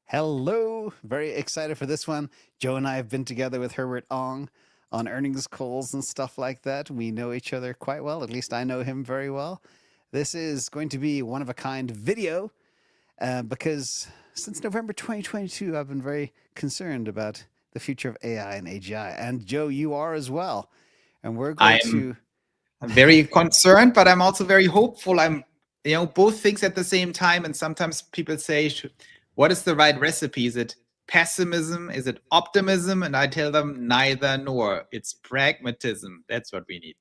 Hello. Very excited for this one. Joe and I have been together with Herbert Ong on earnings calls and stuff like that. We know each other quite well. At least I know him very well. This is going to be one of a kind video because since November 2022, I've been very concerned about the future of AI and AGI. And Joe, you are as well. And we're going I'm to. very concerned, but I'm also very hopeful. Both things at the same time. And sometimes people say, what is the right recipe? Is it pessimism? Is it optimism? And I tell them neither nor. It's pragmatism. That's what we need.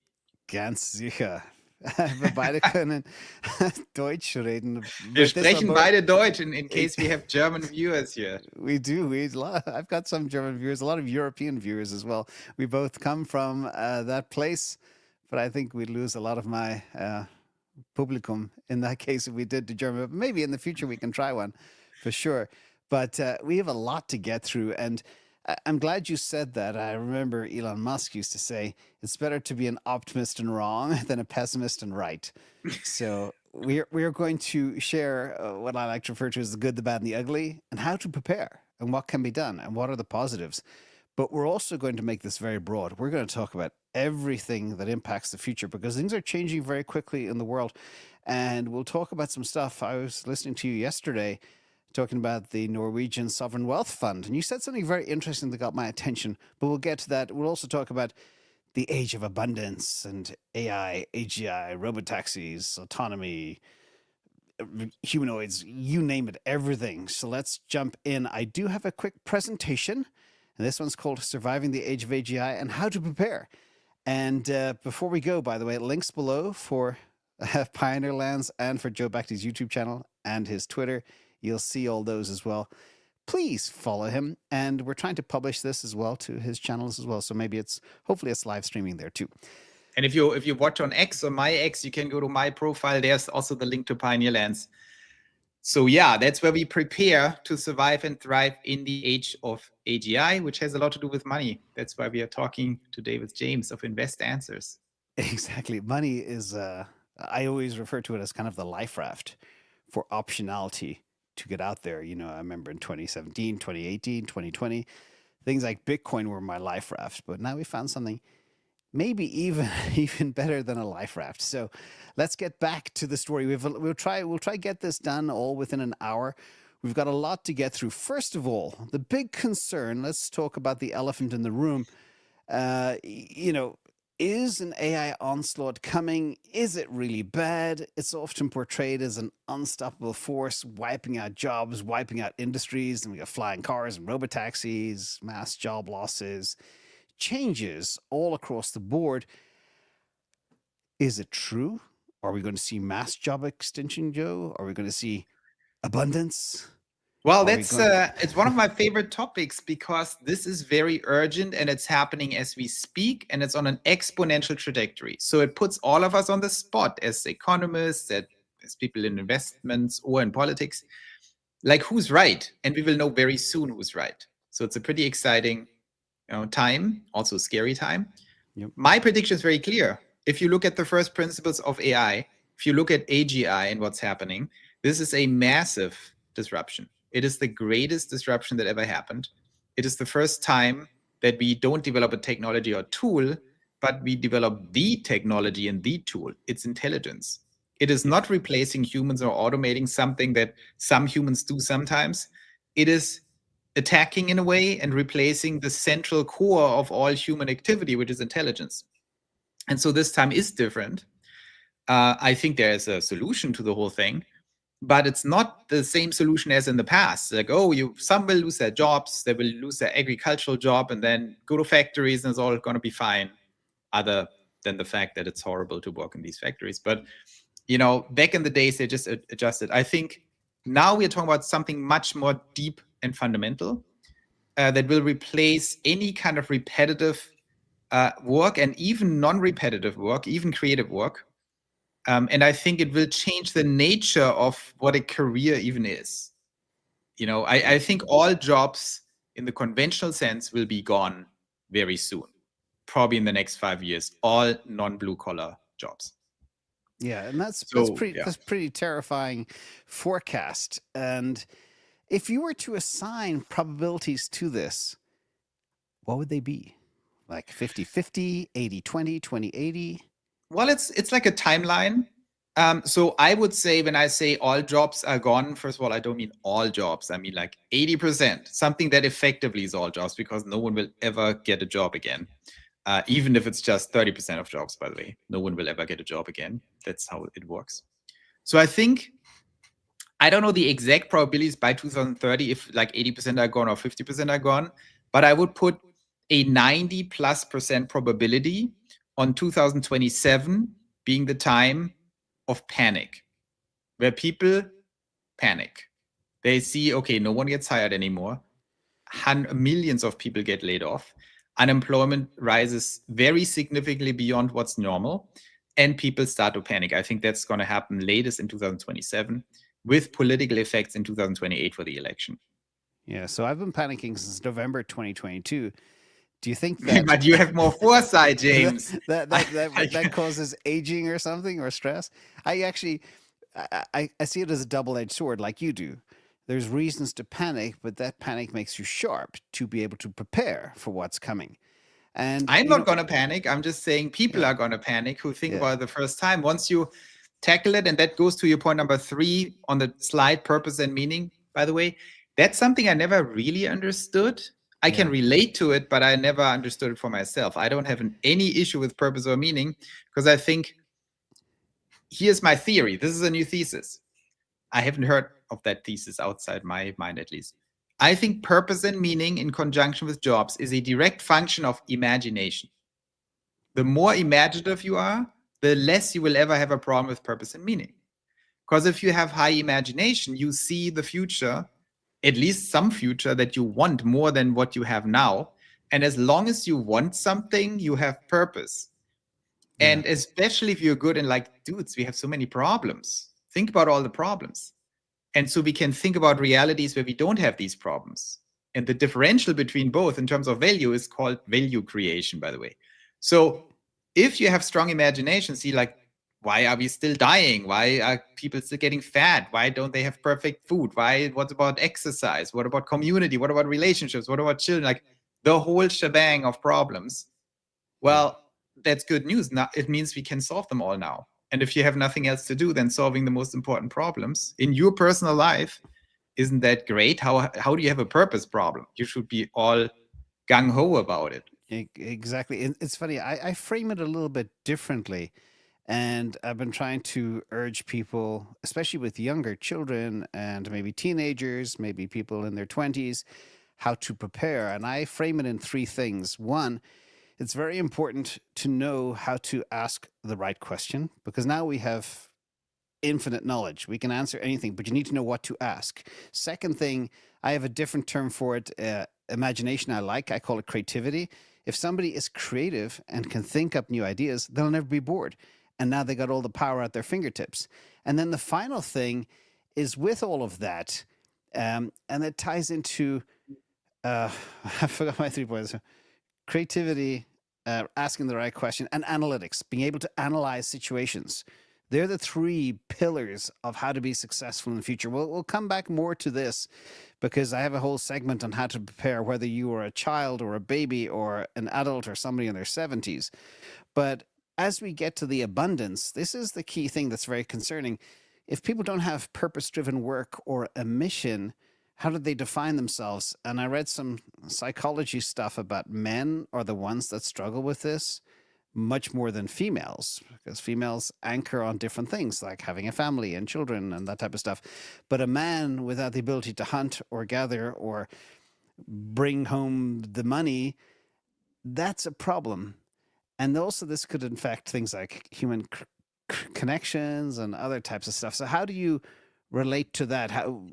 Ganz sicher. Wir beide können Deutsch reden. Wir But this sprechen about beide Deutsch in case we have German viewers here. we do. I've got some German viewers, a lot of European viewers as well. We both come from that place, but I think we'd lose a lot of my publicum in that case if we did to German. But maybe in the future we can try one for sure. But we have a lot to get through, and I'm glad you said that. I remember Elon Musk used to say it's better to be an optimist and wrong than a pessimist and right. So we're going to share what I like to refer to as the good, the bad, and the ugly, and how to prepare, and what can be done, and what are the positives. But we're also going to make this very broad. We're going to talk about everything that impacts the future because things are changing very quickly in the world. And we'll talk about some stuff. I was listening to you yesterday talking about the Norwegian Sovereign Wealth Fund, and you said something very interesting that got my attention. But we'll get to that. We'll also talk about the age of abundance and AI, AGI, robotaxis, autonomy, humanoids, you name it, everything. So let's jump in. I do have a quick presentation, and this one's called Surviving the Age of AGI and How to Prepare. And before we go, by the way, links below for Pioneer Lands and for Joe Bachty's YouTube channel and his Twitter. You'll see all those as well. Please follow him. And we're trying to publish this as well to his channels as well. So maybe hopefully it's live streaming there too. And if you watch on X or my X, you can go to my profile. There's also the link to Pioneer Lands. So yeah, that's where we prepare to survive and thrive in the age of AGI, which has a lot to do with money. That's why we are talking today with James of InvestAnswers. Exactly. Money is, I always refer to it as kind of the life raft for optionality to get out there. I remember in 2017, 2018, 2020, things like Bitcoin were my life raft, but now we found something maybe even better than a life raft. So let's get back to the story. We'll try get this done all within an hour. We've got a lot to get through. First of all, the big concern, let's talk about the elephant in the room. Is an AI onslaught coming? Is it really bad? It's often portrayed as an unstoppable force, wiping out jobs, wiping out industries, and we got flying cars and robotaxis, mass job losses, changes all across the board. Is it true? Are we going to see mass job extinction, Joe? Are we going to see abundance? Well, it's one of my favorite topics because this is very urgent and it's happening as we speak and it's on an exponential trajectory. So it puts all of us on the spot as economists, as people in investments or in politics, like who's right? And we will know very soon who's right. So it's a pretty exciting time, also scary time. Yep. My prediction is very clear. If you look at the first principles of AI, if you look at AGI and what's happening, this is a massive disruption. It is the greatest disruption that ever happened. It is the first time that we don't develop a technology or tool, but we develop the technology and the tool. It's intelligence. It is not replacing humans or automating something that some humans do sometimes. It is attacking in a way and replacing the central core of all human activity, which is intelligence. And so this time is different. I think there is a solution to the whole thing. But it's not the same solution as in the past. Like, some will lose their jobs, they will lose their agricultural job and then go to factories and it's all going to be fine, other than the fact that it's horrible to work in these factories. But, back in the days, they just adjusted. I think now we're talking about something much more deep and fundamental that will replace any kind of repetitive work and even non-repetitive work, even creative work. And I think it will change the nature of what a career even is. I think all jobs in the conventional sense will be gone very soon, probably in the next 5 years, all non-blue collar jobs. Yeah, and that's pretty terrifying forecast. And If you were to assign probabilities to this, what would they be? Like 50-50, 80-20, 20-80? Well, it's like a timeline. So I would say when I say all jobs are gone, first of all, I don't mean all jobs. I mean like 80%, something that effectively is all jobs, because no one will ever get a job again. Even if it's just 30% of jobs, by the way, no one will ever get a job again. That's how it works. So I think, I don't know the exact probabilities by 2030, if like 80% are gone or 50% are gone, but I would put a 90+% probability on 2027 being the time of panic, where people panic. They see, okay, no one gets hired anymore. Millions of people get laid off. Unemployment rises very significantly beyond what's normal, and people start to panic. I think that's going to happen latest in 2027, with political effects in 2028 for the election. Yeah, so I've been panicking since November 2022. Do you think that But you have more foresight, that, James. that causes aging or something, or stress? I actually I see it as a double-edged sword, like you do. There's reasons to panic, but that panic makes you sharp to be able to prepare for what's coming. And I'm not going to panic. I'm just saying people yeah, are going to panic who think yeah, about it the first time. Once you tackle it, and that goes to your point number 3 on the slide, purpose and meaning, by the way, that's something I never really understood. I can yeah, relate to it, but I never understood it for myself. I don't have any issue with purpose or meaning, because I think, here's my theory. This is a new thesis. I haven't heard of that thesis outside my mind, at least. I think purpose and meaning in conjunction with jobs is a direct function of imagination. The more imaginative you are, the less you will ever have a problem with purpose and meaning. Because if you have high imagination, you see the future, at least some future that you want more than what you have now. And as long as you want something, you have purpose. yeah, And especially if you're good and like, dudes, we have so many problems. Think about all the problems. And so we can think about realities where we don't have these problems. And the differential between both in terms of value is called value creation, by the way. So if you have strong imagination, see, like, why are we still dying? Why are people still getting fat? Why don't they have perfect food? What about exercise? What about community? What about relationships? What about children? Like the whole shebang of problems. Well, that's good news. Now it means we can solve them all now. And if you have nothing else to do than solving the most important problems in your personal life, isn't that great? How do you have a purpose problem? You should be all gung-ho about it. exactly. It's funny. I frame it a little bit differently. And I've been trying to urge people, especially with younger children and maybe teenagers, maybe people in their 20s, how to prepare. And I frame it in 3 things. One, it's very important to know how to ask the right question, because now we have infinite knowledge. We can answer anything, but you need to know what to ask. Second thing, I have a different term for it. Imagination I call it creativity. If somebody is creative and can think up new ideas, they'll never be bored. And now they got all the power at their fingertips. And then the final thing is, with all of that, and it ties into, I forgot my 3 points: creativity, asking the right question, and analytics, being able to analyze situations. They're the 3 pillars of how to be successful in the future. We'll come back more to this, because I have a whole segment on how to prepare, whether you are a child or a baby or an adult or somebody in their 70s. But as we get to the abundance, this is the key thing that's very concerning. If people don't have purpose-driven work or a mission, how do they define themselves? And I read some psychology stuff about men are the ones that struggle with this much more than females, because females anchor on different things like having a family and children and that type of stuff. But a man without the ability to hunt or gather or bring home the money, that's a problem. And also, this could infect things like human connections and other types of stuff. So, how do you relate to that? How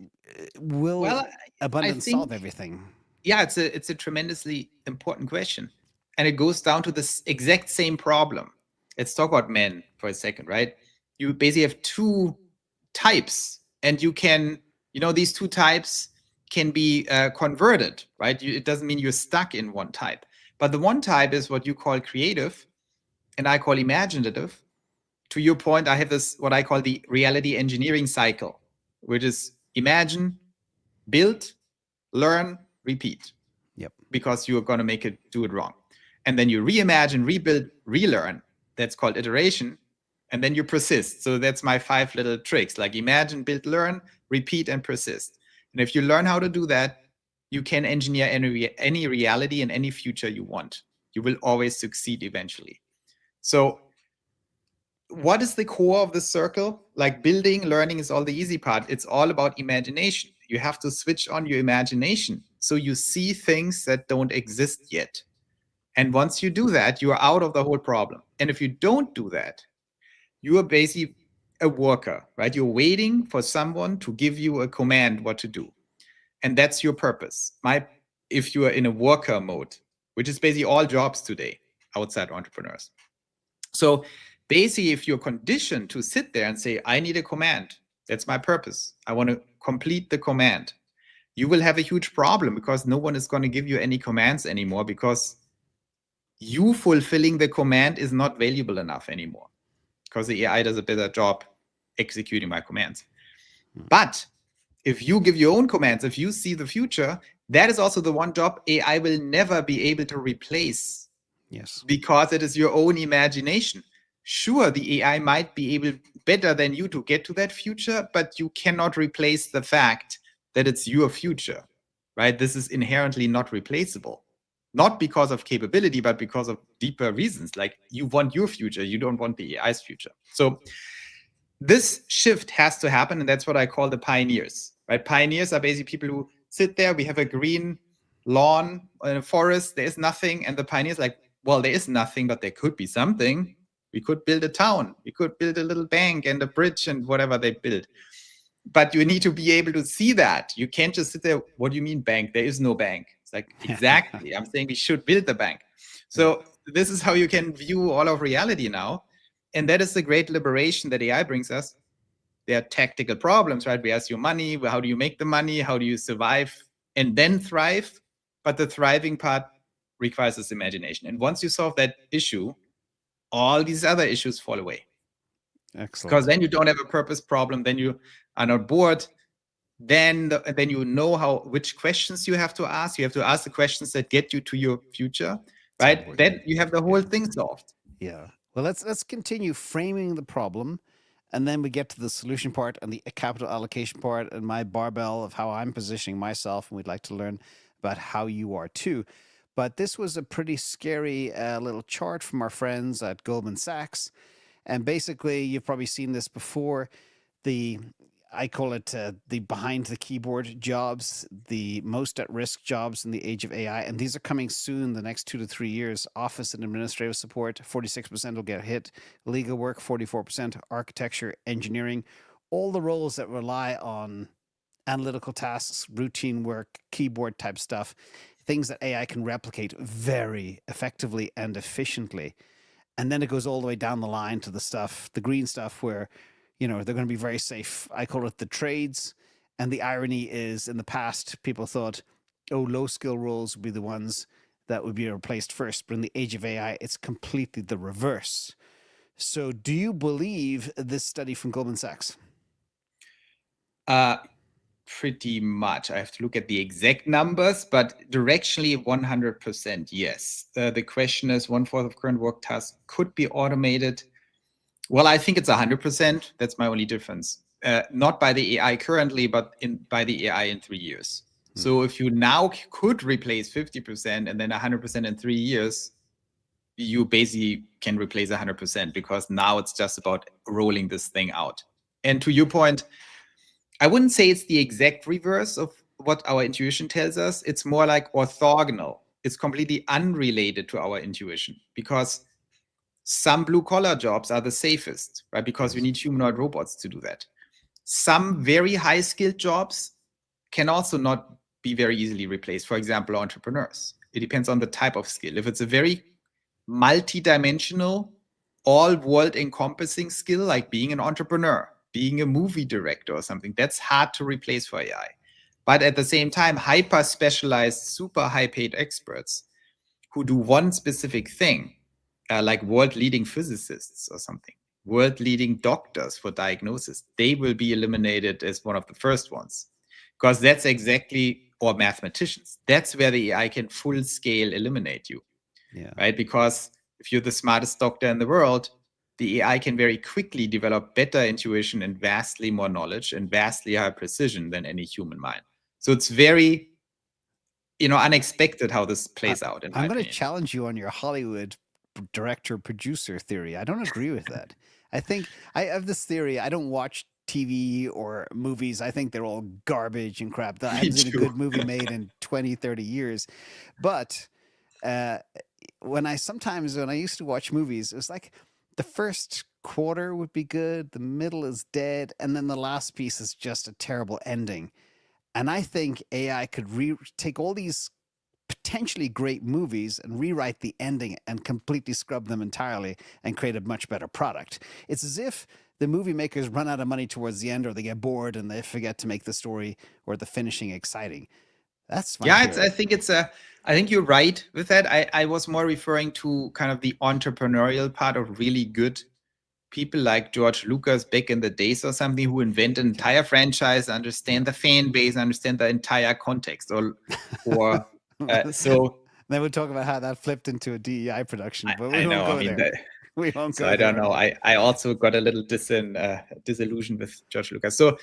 will Well, I abundance solve think, everything? yeah, it's a tremendously important question. And it goes down to this exact same problem. Let's talk about men for a second, right? You basically have 2 types, and you can, these 2 types can be converted, right? It doesn't mean you're stuck in one type. But the one type is what you call creative, and I call imaginative. To your point, I have this, what I call the reality engineering cycle, which is imagine, build, learn, repeat. Yep. Because you're going to do it wrong. And then you reimagine, rebuild, relearn. That's called iteration. And then you persist. So that's my 5 little tricks, like imagine, build, learn, repeat, and persist. And if you learn how to do that, you can engineer any reality and any future you want. You will always succeed eventually. So what is the core of the circle? Like building, learning is all the easy part. It's all about imagination. You have to switch on your imagination so you see things that don't exist yet. And once you do that, you are out of the whole problem. And if you don't do that, you are basically a worker, right? You're waiting for someone to give you a command what to do. And that's your purpose. If you are in a worker mode, which is basically all jobs today outside entrepreneurs. So basically, if you're conditioned to sit there and say, I need a command, that's my purpose, I want to complete the command, you will have a huge problem because no one is going to give you any commands anymore because you fulfilling the command is not valuable enough anymore because the AI does a better job executing my commands. But if you give your own commands, if you see the future, that is also the one job AI will never be able to replace. Yes. Because it is your own imagination. Sure, the AI might be able better than you to get to that future, but you cannot replace the fact that it's your future, right? This is inherently not replaceable. Not because of capability, but because of deeper reasons. Like you want your future, you don't want the AI's future. So this shift has to happen, and that's what I call the pioneers, right? Pioneers are basically people who sit there, we have a green lawn in a forest, there's nothing, and the pioneers like, well, there is nothing, but there could be something. We could build a town, we could build a little bank and a bridge and whatever they build. But you need to be able to see that. You can't just sit there, what do you mean bank? There is no bank. It's like, exactly, I'm saying we should build the bank. So this is how you can view all of reality now. And that is the great liberation that AI brings us. There are tactical problems, right? We ask you money, how do you make the money? How do you survive and then thrive? But the thriving part requires this imagination. And once you solve that issue, all these other issues fall away. Excellent. Because then you don't have a purpose problem, then you are not bored. Then you know which questions you have to ask. You have to ask the questions that get you to your future, right? Then you have the whole thing solved. Yeah. Well, let's continue framing the problem, and then we get to the solution part and the capital allocation part and my barbell of how I'm positioning myself, and we'd like to learn about how you are too. But this was a pretty scary little chart from our friends at Goldman Sachs, and basically you've probably seen this before. I call it the behind the keyboard jobs, the most at risk jobs in the age of AI. And these are coming soon, the next 2 to 3 years. Office and administrative support, 46% will get hit. Legal work, 44%. Architecture, engineering, all the roles that rely on analytical tasks, routine work, keyboard type stuff, things that AI can replicate very effectively and efficiently. And then it goes all the way down the line to the green stuff where they're going to be very safe. I call it the trades. And the irony is, in the past, people thought, low skill roles would be the ones that would be replaced first. But in the age of AI, it's completely the reverse. So do you believe this study from Goldman Sachs? Pretty much. I have to look at the exact numbers, but directionally 100% yes. The question is 1/4 of current work tasks could be automated. Well, I think it's 100%. That's my only difference. Not by the AI currently, but by the AI in 3 years. So if you now could replace 50% and then 100% in 3 years, you basically can replace 100% because now it's just about rolling this thing out. And to your point, I wouldn't say it's the exact reverse of what our intuition tells us. It's more like orthogonal. It's completely unrelated to our intuition because some blue-collar jobs are the safest, right? Because we need humanoid robots to do that. Some very high-skilled jobs can also not be very easily replaced. For example, entrepreneurs. It depends on the type of skill. If it's a very multi-dimensional, all-world-encompassing skill, like being an entrepreneur, being a movie director or something, that's hard to replace for AI. But at the same time, hyper-specialized, super high-paid experts who do one specific thing, like world-leading physicists or something, world-leading doctors for diagnosis, they will be eliminated as one of the first ones. because that's exactly, or mathematicians, that's where the AI can full scale eliminate you, right? Because if you're the smartest doctor in the world, the AI can very quickly develop better intuition and vastly more knowledge and vastly higher precision than any human mind. So it's very, unexpected how this plays out, in my I'm going to opinion. challenge you on your Hollywood director producer theory. I don't agree with that. I think I have this theory. I don't watch TV or movies. I think they're all garbage and crap. I haven't seen a good movie made in 20, 30 years. But when I used to watch movies, it was like the first quarter would be good, the middle is dead, and then the last piece is just a terrible ending. And I think AI could take all these potentially great movies and rewrite the ending and completely scrub them entirely and create a much better product. It's as if the movie makers run out of money towards the end, or they get bored and they forget to make the story or the finishing exciting. That's my theory. I think you're right with that. I was more referring to kind of the entrepreneurial part of really good people like George Lucas back in the days or something, who invent an entire franchise, understand the fan base, understand the entire context, or so. Then we'll talk about how that flipped into a DEI production, but we won't go there. We won't go there. I don't know. I also got a little disillusioned with George Lucas. So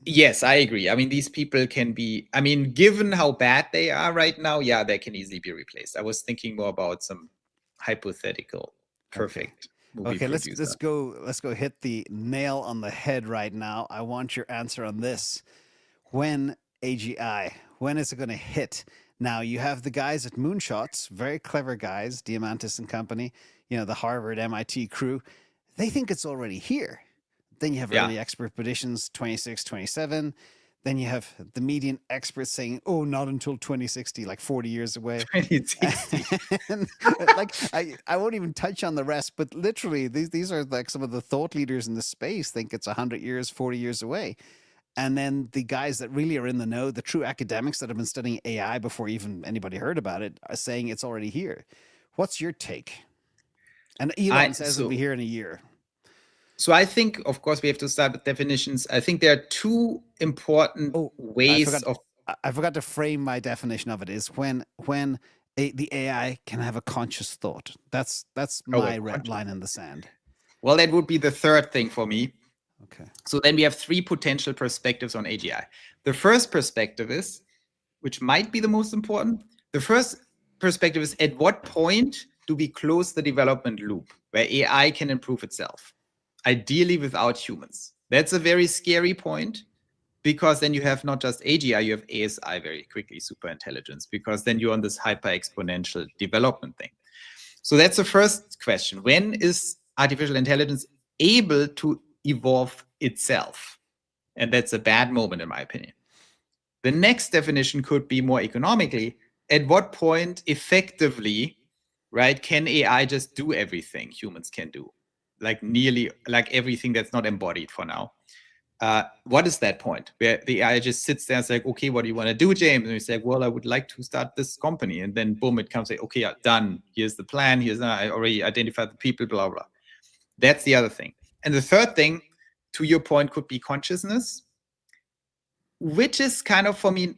yes, I agree. I mean, these people can be, given how bad they are right now, yeah, they can easily be replaced. I was thinking more about some hypothetical perfect movie producer. Let's go hit the nail on the head right now. I want your answer on this. When AGI, when is it going to hit? Now, you have the guys at Moonshots, very clever guys, Diamantis and company, the Harvard, MIT crew. They think it's already here. Then you have early expert predictions, 26, 27. Then you have the median experts saying, oh, not until 2060, like 40 years away. 2060. I won't even touch on the rest, but literally these are like some of the thought leaders in the space think it's 100 years, 40 years away. And then the guys that really are in the know, the true academics that have been studying AI before even anybody heard about it, are saying it's already here. What's your take? And Elon says it'll be here in a year. So I think, of course, we have to start with definitions. I think there are two important ways I forgot to frame my definition of it. Is when the AI can have a conscious thought. That's my red line in the sand. Well, that would be the third thing for me. Okay. So then we have three potential perspectives on AGI. The first perspective is, which might be the most important, the first perspective is, at what point do we close the development loop where AI can improve itself? Ideally without humans. That's a very scary point, because then you have not just AGI, you have ASI very quickly, super intelligence, because then you're on this hyper exponential development thing. So that's the first question. When is artificial intelligence able to evolve itself? And that's a bad moment, in my opinion. The next definition could be more economically, at what point effectively, right, can AI just do everything humans can do? Like nearly like everything that's not embodied for now. What is that point where the AI just sits there and says, like, okay, what do you want to do, James? And we say, well, I would like to start this company. And then boom, it comes like, okay, done. Here's the plan. I already identified the people, blah, blah. That's the other thing. And the third thing, to your point, could be consciousness, which is kind of, for me,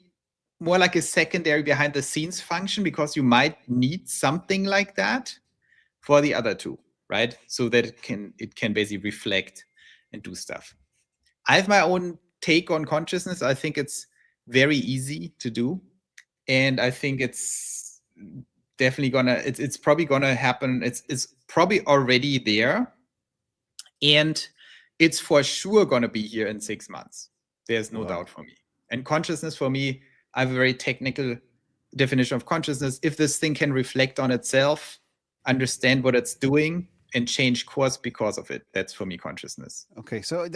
more like a secondary behind the scenes function, because you might need something like that for the other two. Right, so that it can basically reflect and do stuff. I have my own take on consciousness. I think it's very easy to do, and I think it's definitely it's probably gonna happen. It's probably already there, and it's for sure gonna be here in 6 months. There's no doubt for me. And consciousness, for me, I have a very technical definition of consciousness. If this thing can reflect on itself, understand what it's doing, and change course because of it, that's for me consciousness. Okay, so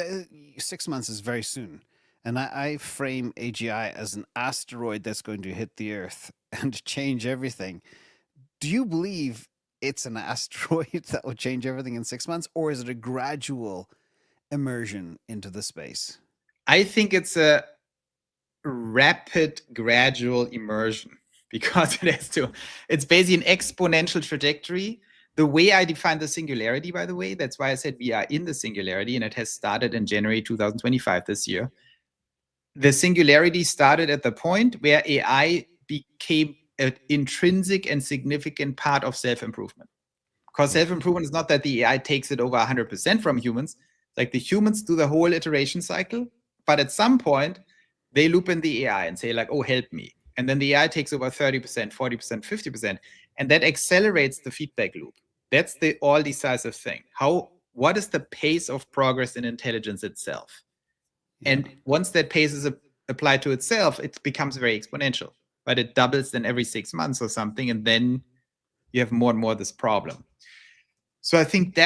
6 months is very soon. And I frame AGI as an asteroid that's going to hit the Earth and change everything. Do you believe it's an asteroid that will change everything in 6 months, or is it a gradual immersion into the space? I think it's a rapid, gradual immersion, because it's basically an exponential trajectory. The way I define the singularity, by the way, that's why I said we are in the singularity, and it has started in January 2025 this year. the singularity started at the point where AI became an intrinsic and significant part of self-improvement. Because self-improvement is not that the AI takes it over 100% from humans. Like the humans do the whole iteration cycle, but at some point they loop in the AI and say like, oh, help me. And then the AI takes over 30%, 40%, 50%, and that accelerates the feedback loop. That's the all decisive thing. What is the pace of progress in intelligence itself? Yeah. And once that pace is applied to itself, it becomes very exponential, but it doubles then every 6 months or something. And then you have more and more this problem. So I think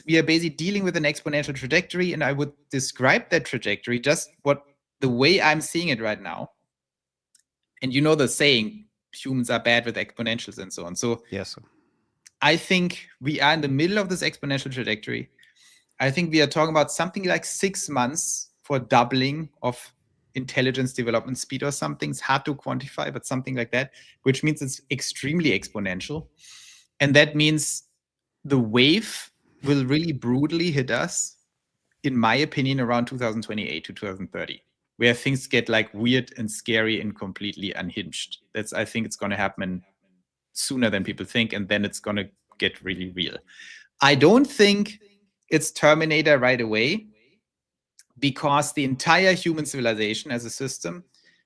we are basically dealing with an exponential trajectory. And I would describe that trajectory just the way I'm seeing it right now. And you know the saying, humans are bad with exponentials and so on. So yes, I think we are in the middle of this exponential trajectory. I think we are talking about something like 6 months for doubling of intelligence development speed or something. It's hard to quantify, but something like that, which means it's extremely exponential. And that means the wave will really brutally hit us, in my opinion, around 2028 to 2030, where things get like weird and scary and completely unhinged. I think it's going to happen sooner than people think, and then it's going to get really real. I don't think it's Terminator right away, because the entire human civilization as a system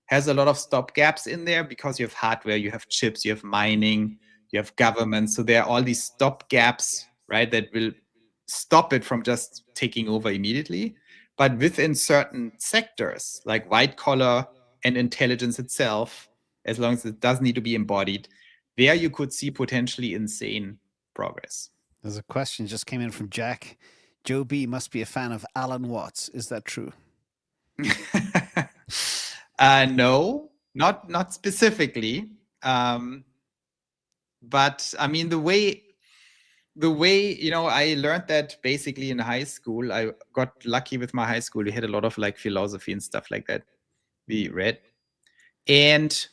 has a lot of stopgaps in there, because you have hardware, you have chips, you have mining, you have government. So there are all these stopgaps, right, that will stop it from just taking over immediately. But within certain sectors, like white collar and intelligence itself, as long as it does need to be embodied, there you could see potentially insane progress. There's a question just came in from Jack. Joe B must be a fan of Alan Watts. Is that true? No, not specifically. But I mean, the way, I learned that basically in high school. I got lucky with my high school. We had a lot of like philosophy and stuff like that we read. And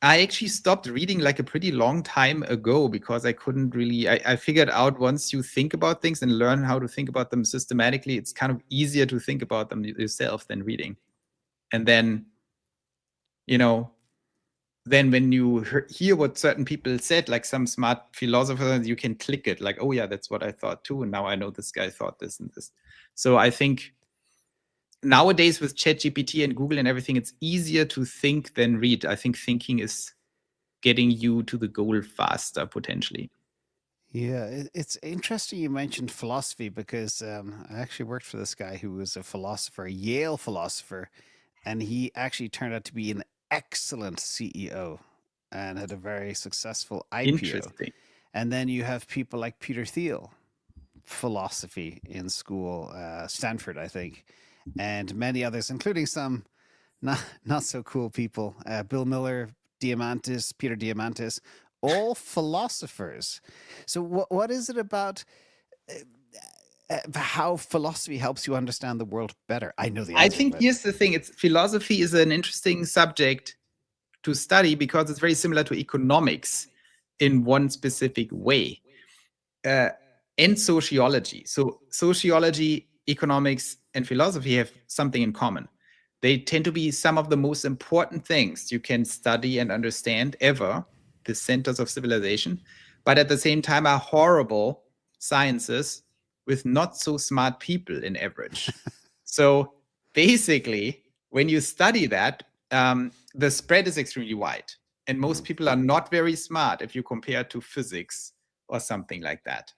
I actually stopped reading like a pretty long time ago, because I couldn't really, I figured out once you think about things and learn how to think about them systematically, it's kind of easier to think about them yourself than reading. And then, then when you hear what certain people said, like some smart philosophers, you can click it like, oh yeah, that's what I thought too. And now I know this guy thought this and this. So I think nowadays with ChatGPT and Google and everything, it's easier to think than read. I think thinking is getting you to the goal faster, potentially. Yeah, it's interesting you mentioned philosophy, because I actually worked for this guy who was a philosopher, a Yale philosopher, and he actually turned out to be an excellent CEO and had a very successful IPO. Interesting. And then you have people like Peter Thiel, philosophy in school, Stanford, I think, and many others, including some not so cool people, Bill Miller, Peter Diamandis, all philosophers. So what is it about how philosophy helps you understand the world better? I know the answer. I think here's the thing. Philosophy is an interesting subject to study, because it's very similar to economics in one specific way, and sociology. So sociology, economics, and philosophy have something in common. They tend to be some of the most important things you can study and understand ever, the centers of civilization, but at the same time are horrible sciences with not so smart people in average. So basically, when you study that, the spread is extremely wide. And most people are not very smart if you compare to physics or something like that.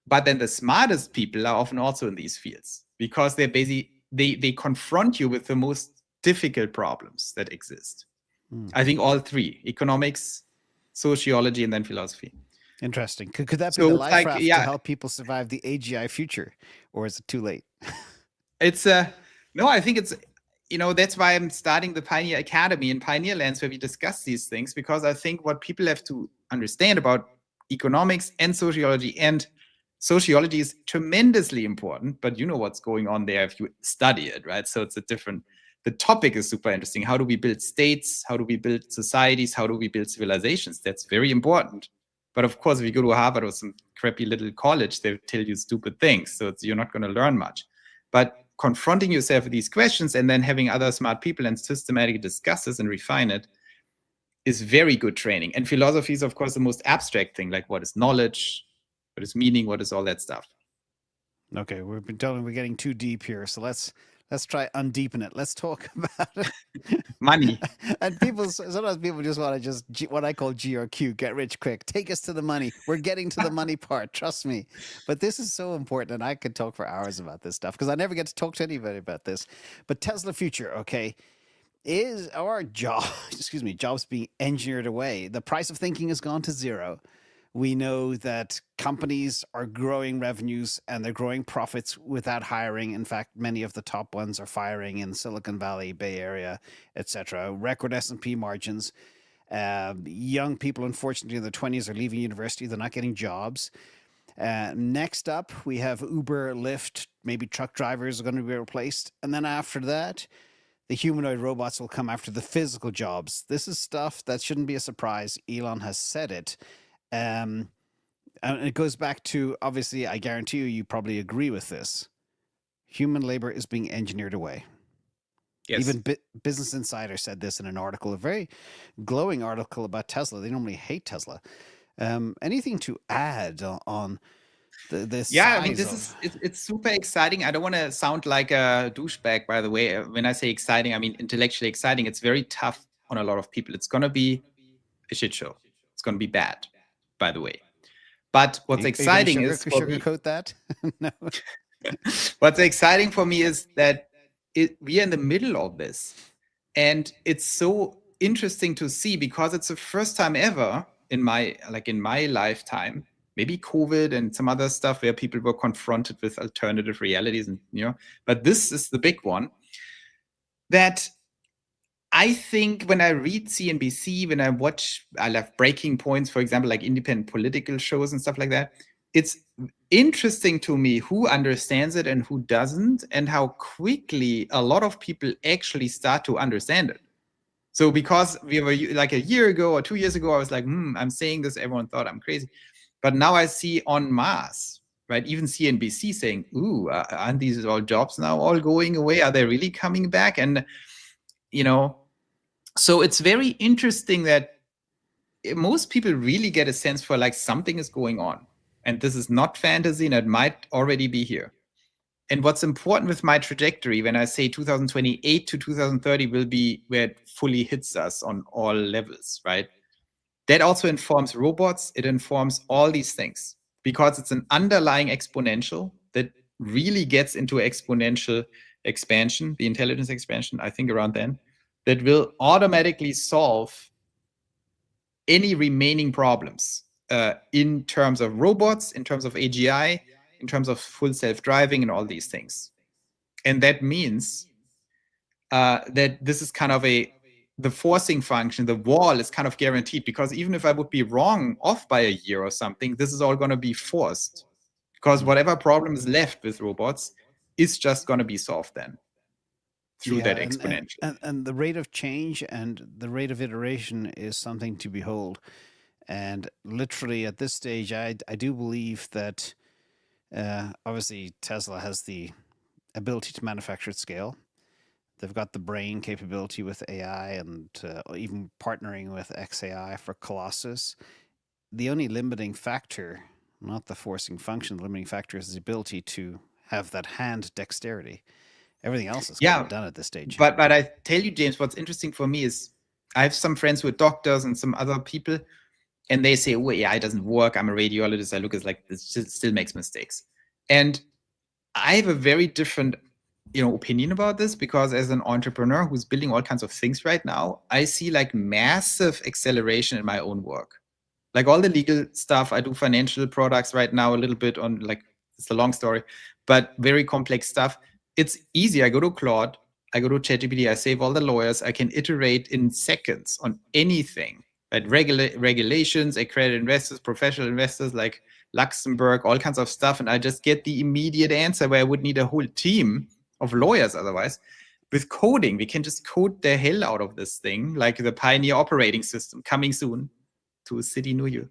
But then the smartest people are often also in these fields, because they're basically, they confront you with the most difficult problems that exist. I think all three: economics, sociology, and then philosophy. Interesting. Could that be the life raft to help people survive the AGI future, or is it too late? No, I think it's, that's why I'm starting the Pioneer Academy in Pioneer Lands, where we discuss these things, because I think what people have to understand about economics and sociology is tremendously important, but you know what's going on there if you study it, right? So it's the topic is super interesting. How do we build states? How do we build societies? How do we build civilizations? That's very important. But of course, if you go to Harvard or some crappy little college, they tell you stupid things. So you're not going to learn much. But confronting yourself with these questions and then having other smart people and systematically discuss this and refine it is very good training. And philosophy is, of course, the most abstract thing, like what is knowledge, what is meaning, what is all that stuff. Okay, we've been telling we're getting too deep here, so let's try undeepen it. Let's talk about it. Money. And sometimes people just want to just what I call GRQ, get rich quick. Take us to the money. We're getting to the money part. Trust me. But this is so important, and I could talk for hours about this stuff because I never get to talk to anybody about this. But Tesla future, okay, is our jobs being engineered away? The price of thinking has gone to zero. We know that companies are growing revenues and they're growing profits without hiring. In fact, many of the top ones are firing in Silicon Valley, Bay Area, etc. Record S&P margins. Young people, unfortunately, in their 20s are leaving university. They're not getting jobs. Next up, we have Uber, Lyft, maybe truck drivers are going to be replaced. And then after that, the humanoid robots will come after the physical jobs. This is stuff that shouldn't be a surprise. Elon has said it. And it goes back to, obviously, I guarantee you probably agree with this. Human labor is being engineered away. Yes. Even Business Insider said this in an article, a very glowing article about Tesla. They normally hate Tesla. Anything to add on this? Yeah, I mean, it's super exciting. I don't want to sound like a douchebag, by the way. When I say exciting, I mean intellectually exciting. It's very tough on a lot of people. It's going to be a shit show. It's going to be bad, by the way. But what's exciting is sugarcoat that. No. What's exciting for me is that we are in the middle of this, and it's so interesting to see because it's the first time ever in my lifetime, maybe COVID and some other stuff where people were confronted with alternative realities, and but this is the big one that I think when I read CNBC, when I love Breaking Points, for example, like independent political shows and stuff like that, it's interesting to me who understands it and who doesn't, and how quickly a lot of people actually start to understand it. So because we were like a year ago or 2 years ago, I was like, I'm saying this, everyone thought I'm crazy. But now I see en masse, right? Even CNBC saying, aren't these all jobs now all going away? Are they really coming back? And, so it's very interesting that most people really get a sense for like something is going on. And this is not fantasy, and it might already be here. And what's important with my trajectory, when I say 2028 to 2030 will be where it fully hits us on all levels, right? That also informs robots. It informs all these things because it's an underlying exponential that really gets into exponential expansion, the intelligence expansion, I think around then, that will automatically solve any remaining problems in terms of robots, in terms of AGI, in terms of full self-driving and all these things. And that means that this is kind of the forcing function, the wall is kind of guaranteed, because even if I would be wrong off by a year or something, this is all going to be forced, because whatever problem is left with robots is just going to be solved then through that exponential. And the rate of change and the rate of iteration is something to behold. And literally at this stage, I do believe that obviously Tesla has the ability to manufacture at scale. They've got the brain capability with AI and even partnering with XAI for Colossus. The only limiting factor, not the forcing function, the limiting factor is the ability to have that hand dexterity. Everything else is kind of done at this stage. But I tell you, James, what's interesting for me is I have some friends who are doctors and some other people, and they say, it doesn't work. I'm a radiologist. I look at like this still makes mistakes. And I have a very different opinion about this, because as an entrepreneur who's building all kinds of things right now, I see like massive acceleration in my own work. Like all the legal stuff, I do financial products right now a little bit on, like, it's a long story, but very complex stuff. It's easy. I go to Claude, I go to ChatGPT, I save all the lawyers, I can iterate in seconds on anything. Like regulations, accredited investors, professional investors like Luxembourg, all kinds of stuff, and I just get the immediate answer where I would need a whole team of lawyers otherwise. With coding, we can just code the hell out of this thing, like the Pioneer operating system coming soon to a city near you,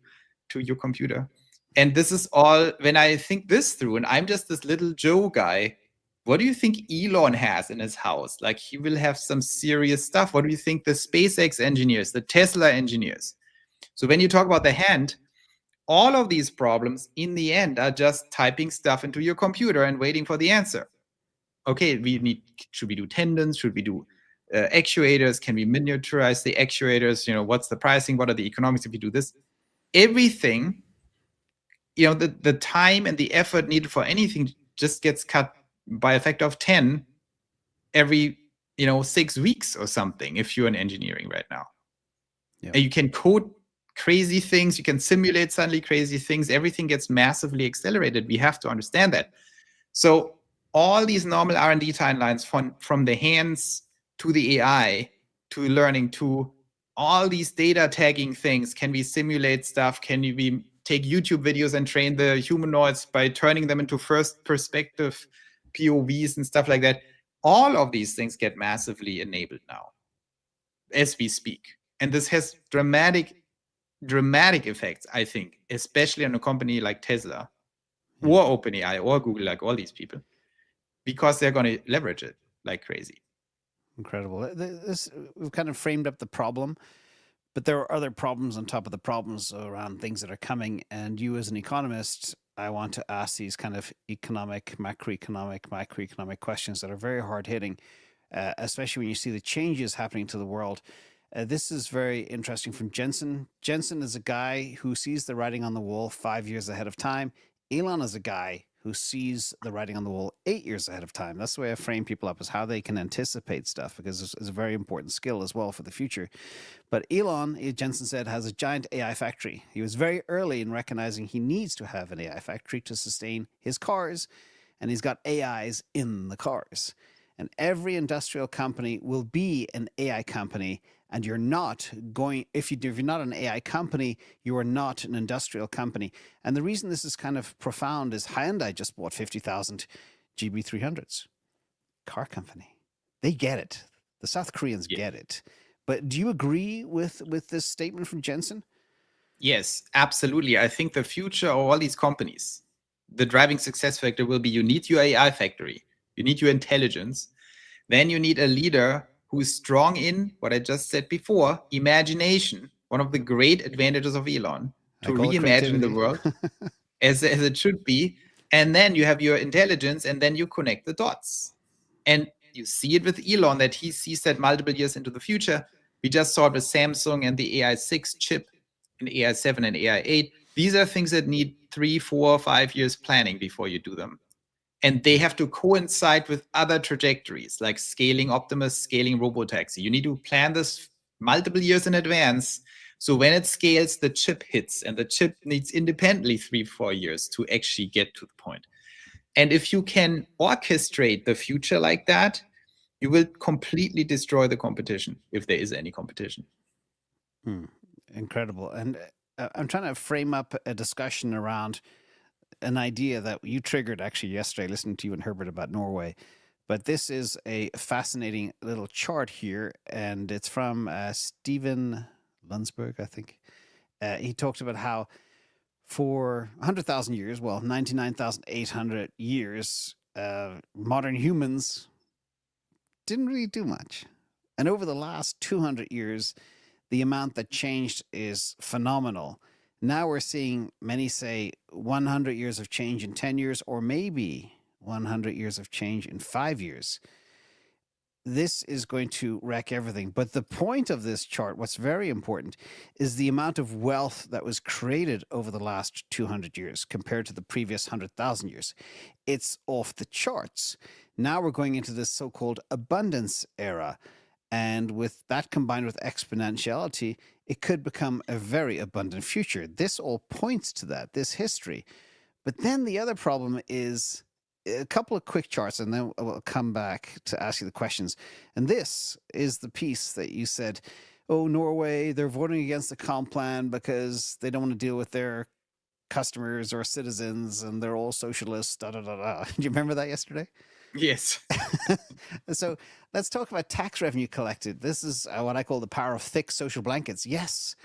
to your computer. And this is all, when I think this through, and I'm just this little Joe guy What do you think Elon has in his house? Like, he will have some serious stuff. What do you think the SpaceX engineers, the Tesla engineers? So when you talk about the hand, all of these problems in the end are just typing stuff into your computer and waiting for the answer. Okay, should we do tendons? Should we do actuators? Can we miniaturize the actuators? What's the pricing? What are the economics if you do this? Everything, the time and the effort needed for anything just gets cut by a factor of 10 every 6 weeks or something if you're in engineering right now. And you can code crazy things, you can simulate suddenly crazy things, everything gets massively accelerated. We have to understand that. So all these normal R&D timelines from the hands to the AI to learning to all these data tagging things, can we simulate stuff? Can we take YouTube videos and train the humanoids by turning them into first perspective POVs and stuff like that? All of these things get massively enabled now as we speak. And this has dramatic effects, I think, especially on a company like Tesla or OpenAI or Google, like all these people, because they're going to leverage it like crazy. Incredible. We've kind of framed up the problem, but there are other problems on top of the problems around things that are coming. And you, as an economist, I want to ask these kind of economic, macroeconomic, microeconomic questions that are very hard hitting, especially when you see the changes happening to the world. This is very interesting from Jensen. Jensen is a guy who sees the writing on the wall 5 years ahead of time. Elon is a guy who sees the writing on the wall 8 years ahead of time. That's the way I frame people up, is how they can anticipate stuff, because it's a very important skill as well for the future. But Elon, Jensen said, has a giant AI factory. He was very early in recognizing he needs to have an AI factory to sustain his cars, and he's got AIs in the cars. And every industrial company will be an AI company. And you're not going, if you're not an AI company, you are not an industrial company. And the reason this is kind of profound is Hyundai just bought 50,000 GB300s. Car company. They get it. The South Koreans get it. But do you agree with this statement from Jensen? Yes, absolutely. I think the future of all these companies, the driving success factor will be, you need your AI factory. You need your intelligence. Then you need a leader who's strong in what I just said before, imagination, one of the great advantages of Elon, to reimagine the world as it should be. And then you have your intelligence, and then you connect the dots. And you see it with Elon, that he sees that multiple years into the future. We just saw it with Samsung and the AI 6 chip and AI 7 and AI 8. These are things that need 3, 4, 5 years planning before you do them. And they have to coincide with other trajectories, like scaling Optimus, scaling Robotaxi. You need to plan this multiple years in advance. So when it scales, the chip hits, and the chip needs independently 3, 4 years to actually get to the point. And if you can orchestrate the future like that, you will completely destroy the competition, if there is any competition. Incredible. And I'm trying to frame up a discussion around an idea that you triggered actually yesterday, listening to you and Herbert about Norway. But this is a fascinating little chart here, and it's from Stephen Lunsberg, I think. He talked about how for 100,000 years, well, 99,800 years, modern humans didn't really do much. And over the last 200 years, the amount that changed is phenomenal. Now we're seeing, many say, 100 years of change in 10 years, or maybe 100 years of change in 5 years. This is going to wreck everything. But the point of this chart, what's very important, is the amount of wealth that was created over the last 200 years compared to the previous 100,000 years. It's off the charts. Now we're going into this so-called abundance era. And with that combined with exponentiality, it could become a very abundant future. This all points to that, this history. But then the other problem is a couple of quick charts, and then we'll come back to ask you the questions. And this is the piece that you said, oh, Norway, they're voting against the comp plan because they don't want to deal with their customers or citizens, and they're all socialists, da da da da. Do you remember that yesterday? Yes. So let's talk about tax revenue collected. This is what I call the power of thick social blankets. Yes,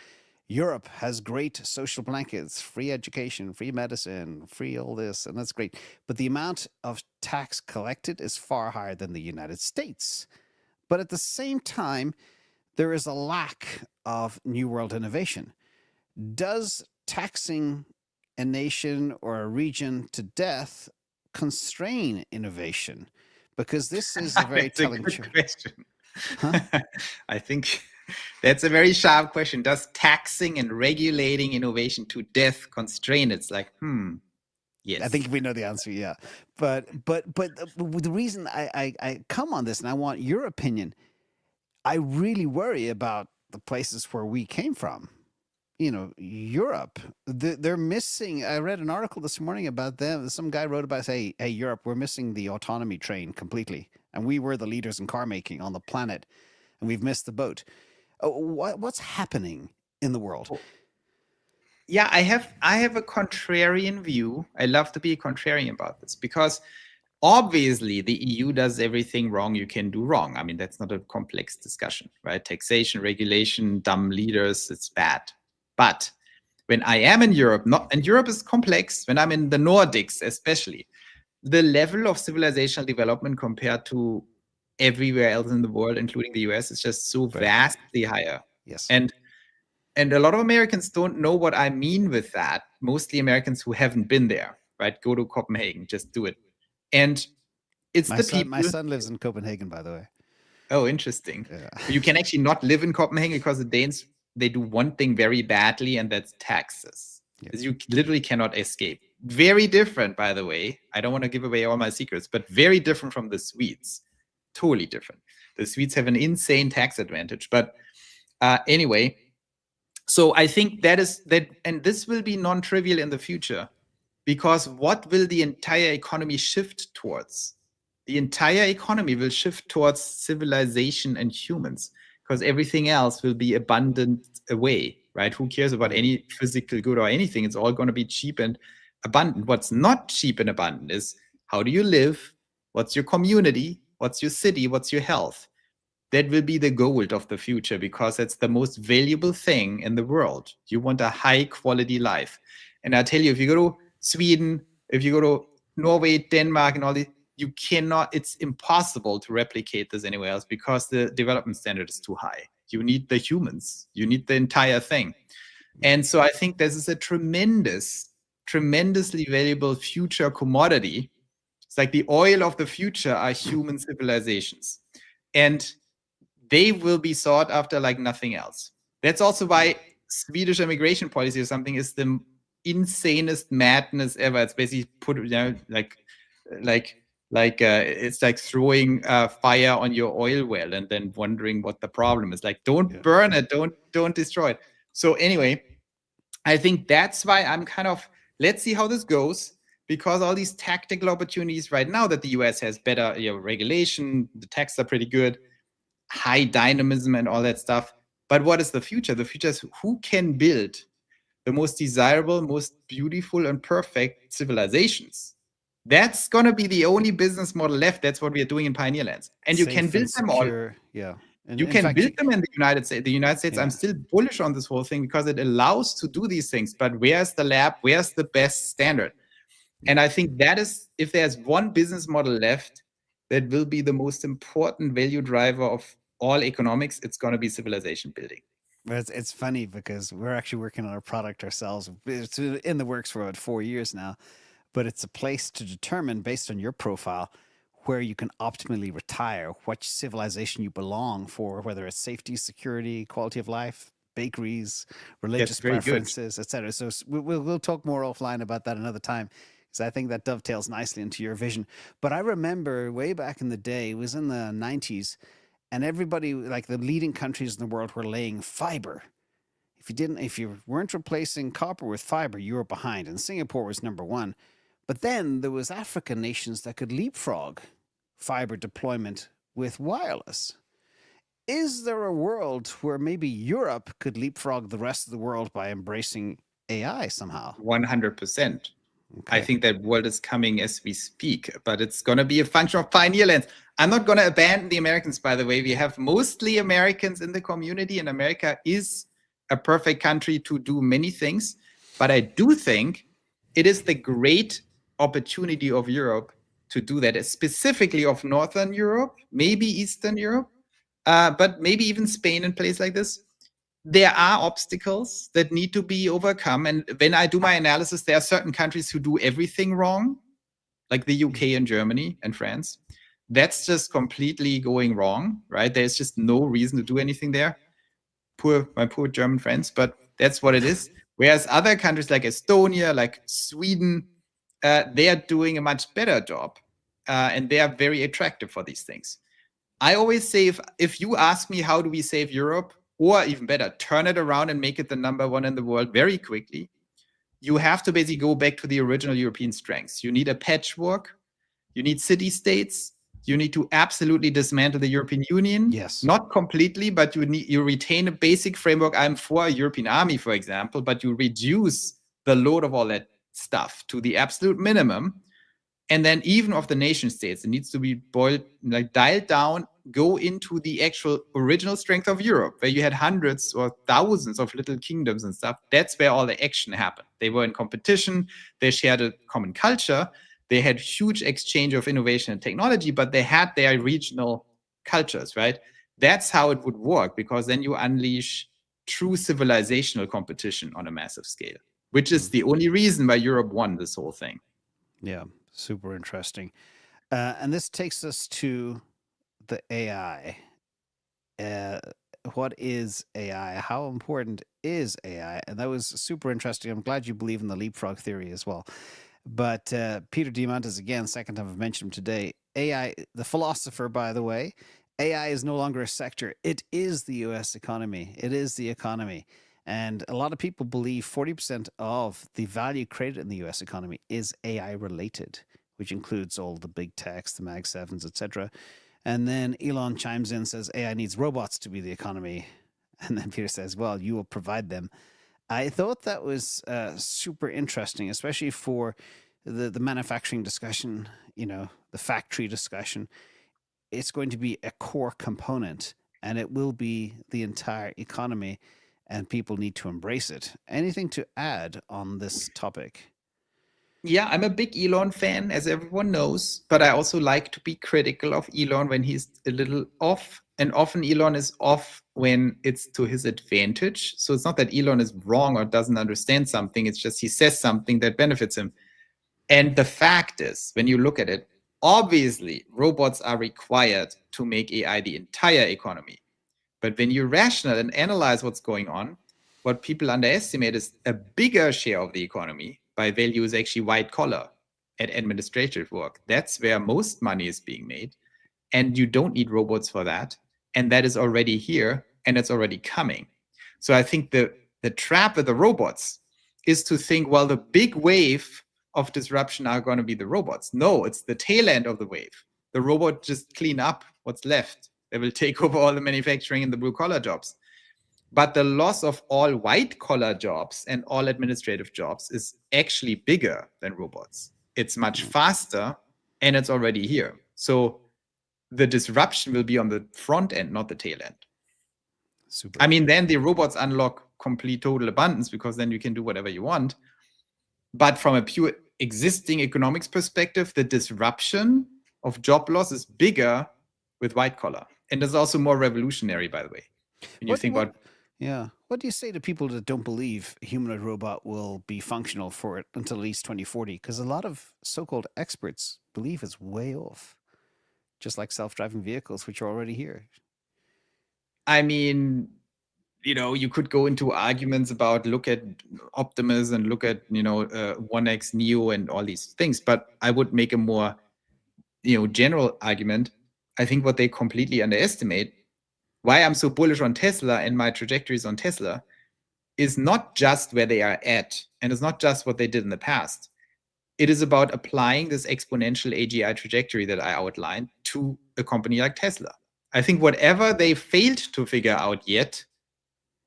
Europe has great social blankets, free education, free medicine, free all this, and that's great. But the amount of tax collected is far higher than the United States. But at the same time, there is a lack of New World innovation. Does taxing a nation or a region to death constrain innovation? Because this is a very That's a telling good question. Huh? I think that's a very sharp question. Does taxing and regulating innovation to death constrain? It's like, yes. I think we know the answer, yeah. But the reason I come on this, and I want your opinion, I really worry about the places where we came from. You know, Europe, they're missing. I read an article this morning about them. Some guy wrote about, hey, Europe, we're missing the autonomy train completely. And we were the leaders in car making on the planet, and we've missed the boat. What's happening in the world? Yeah, I have a contrarian view. I love to be a contrarian about this because obviously the EU does everything wrong you can do wrong. I mean, that's not a complex discussion, right? Taxation, regulation, dumb leaders, it's bad. But when I am in Europe, and Europe is complex, when I'm in the Nordics especially, the level of civilizational development compared to everywhere else in the world, including the US, is just so vastly higher. Yes. And a lot of Americans don't know what I mean with that. Mostly Americans who haven't been there, right? Go to Copenhagen, just do it. And it's people. My son lives in Copenhagen, by the way. Oh, interesting. Yeah. You can actually not live in Copenhagen because the Danes, they do one thing very badly, and that's taxes. Yeah. You literally cannot escape. Very different, by the way. I don't want to give away all my secrets, but very different from the Swedes. Totally different. The Swedes have an insane tax advantage. But anyway, so I think that, and this will be non-trivial in the future, because what will the entire economy shift towards? The entire economy will shift towards civilization and humans, because everything else will be abundant away, right? Who cares about any physical good or anything? It's all going to be cheap and abundant. What's not cheap and abundant is how do you live? What's your community? What's your city? What's your health? That will be the gold of the future, because it's the most valuable thing in the world. You want a high quality life. And I tell you, if you go to Sweden, if you go to Norway, Denmark, and all these, you cannot, it's impossible to replicate this anywhere else because the development standard is too high. You need the humans, you need the entire thing. And so I think this is a tremendously valuable future commodity. It's like the oil of the future are human civilizations. And they will be sought after like nothing else. That's also why Swedish immigration policy or something is the insanest madness ever. It's basically put, it's like throwing fire on your oil well and then wondering what the problem is. Like, don't burn it, don't destroy it. So anyway, I think that's why I'm kind of, let's see how this goes, because all these tactical opportunities right now that the US has better regulation, the taxes are pretty good, high dynamism and all that stuff. But what is the future? The future is who can build the most desirable, most beautiful and perfect civilizations. That's going to be the only business model left. That's what we are doing in Pioneer Lands. And you can build them all. Yeah. And you can build them in the United States. The United States, I'm still bullish on this whole thing because it allows to do these things. But where's the lab? Where's the best standard? And I think that is, if there's one business model left that will be the most important value driver of all economics, it's going to be civilization building. It's funny because we're actually working on a product ourselves. It's in the works for about 4 years now, but it's a place to determine, based on your profile, where you can optimally retire, which civilization you belong for, whether it's safety, security, quality of life, bakeries, religious preferences, etc. So we'll talk more offline about that another time, because I think that dovetails nicely into your vision. But I remember way back in the day, it was in the 90s, and everybody, like the leading countries in the world, were laying fiber. If you weren't replacing copper with fiber, you were behind. And Singapore was number one. But then there was African nations that could leapfrog fiber deployment with wireless. Is there a world where maybe Europe could leapfrog the rest of the world by embracing AI somehow? 100%. Okay. I think that world is coming as we speak, but it's going to be a function of Pioneer Lands. I'm not going to abandon the Americans, by the way. We have mostly Americans in the community, and America is a perfect country to do many things, but I do think it is the great opportunity of Europe to do that, specifically of Northern Europe, maybe Eastern Europe, but maybe even Spain and places like this. There are obstacles that need to be overcome. And when I do my analysis, there are certain countries who do everything wrong, like the UK and Germany and France. That's just completely going wrong, right? There's just no reason to do anything there. My poor German friends, but that's what it is. Whereas other countries like Estonia, like Sweden, they are doing a much better job, and they are very attractive for these things. I always say, if you ask me how do we save Europe, or even better, turn it around and make it the number one in the world very quickly, you have to basically go back to the original European strengths. You need a patchwork. You need city-states. You need to absolutely dismantle the European Union. Yes. Not completely, but you retain a basic framework. I'm for a European army, for example, but you reduce the load of all that stuff to the absolute minimum. And then even of the nation states, it needs to be dialed down, go into the actual original strength of Europe, where you had hundreds or thousands of little kingdoms and stuff. That's where all the action happened. They were in competition. They shared a common culture. They had huge exchange of innovation and technology, but they had their regional cultures, right? That's how it would work, because then you unleash true civilizational competition on a massive scale, which is the only reason why Europe won this whole thing. Yeah, super interesting. And this takes us to the AI. What is AI? How important is AI? And that was super interesting. I'm glad you believe in the leapfrog theory as well. But Peter Diamandis, again, second time I've mentioned him today. AI, the philosopher, by the way, AI is no longer a sector. It is the US economy. It is the economy. And a lot of people believe 40% of the value created in the US economy is AI related, which includes all the big techs, the Mag 7s, etc. And then Elon chimes in and says AI needs robots to be the economy. And then Peter says, well, you will provide them. I thought that was super interesting, especially for the manufacturing discussion, the factory discussion. It's going to be a core component, and it will be the entire economy, and people need to embrace it. Anything to add on this topic? Yeah, I'm a big Elon fan, as everyone knows, but I also like to be critical of Elon when he's a little off. And often Elon is off when it's to his advantage. So it's not that Elon is wrong or doesn't understand something. It's just he says something that benefits him. And the fact is, when you look at it, obviously robots are required to make AI the entire economy. But when you rational and analyze what's going on, what people underestimate is a bigger share of the economy by value is actually white collar and administrative work. That's where most money is being made. And you don't need robots for that. And that is already here, and it's already coming. So I think the trap with the robots is to think, well, the big wave of disruption are going to be the robots. No, it's the tail end of the wave. The robot just clean up what's left. They will take over all the manufacturing and the blue collar jobs. But the loss of all white collar jobs and all administrative jobs is actually bigger than robots. It's much faster, and it's already here. So the disruption will be on the front end, not the tail end. Super. I mean, then the robots unlock complete total abundance, because then you can do whatever you want. But from a pure existing economics perspective, the disruption of job loss is bigger with white collar. And it's also more revolutionary, by the way. When you think about... Yeah. What do you say to people that don't believe a humanoid robot will be functional for it until at least 2040? Because a lot of so-called experts believe it's way off, just like self-driving vehicles, which are already here. I mean, you could go into arguments about look at Optimus and look at, 1X Neo and all these things. But I would make a more, general argument. I think what they completely underestimate, why I'm so bullish on Tesla and my trajectories on Tesla, is not just where they are at, and it's not just what they did in the past. It is about applying this exponential AGI trajectory that I outlined to a company like Tesla. I think whatever they failed to figure out yet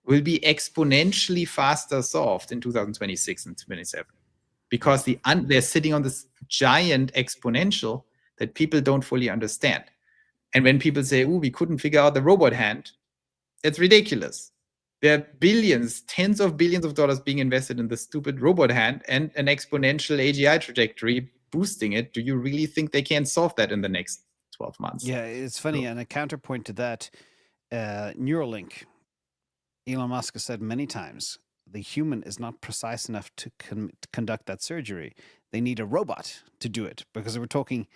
will be exponentially faster solved in 2026 and 27, because they're sitting on this giant exponential that people don't fully understand. And when people say, we couldn't figure out the robot hand, it's ridiculous. There are billions, tens of billions of dollars being invested in the stupid robot hand and an exponential AGI trajectory boosting it. Do you really think they can solve that in the next 12 months? Yeah, it's funny. And a counterpoint to that, Neuralink, Elon Musk has said many times, the human is not precise enough to conduct that surgery. They need a robot to do it, because we're talking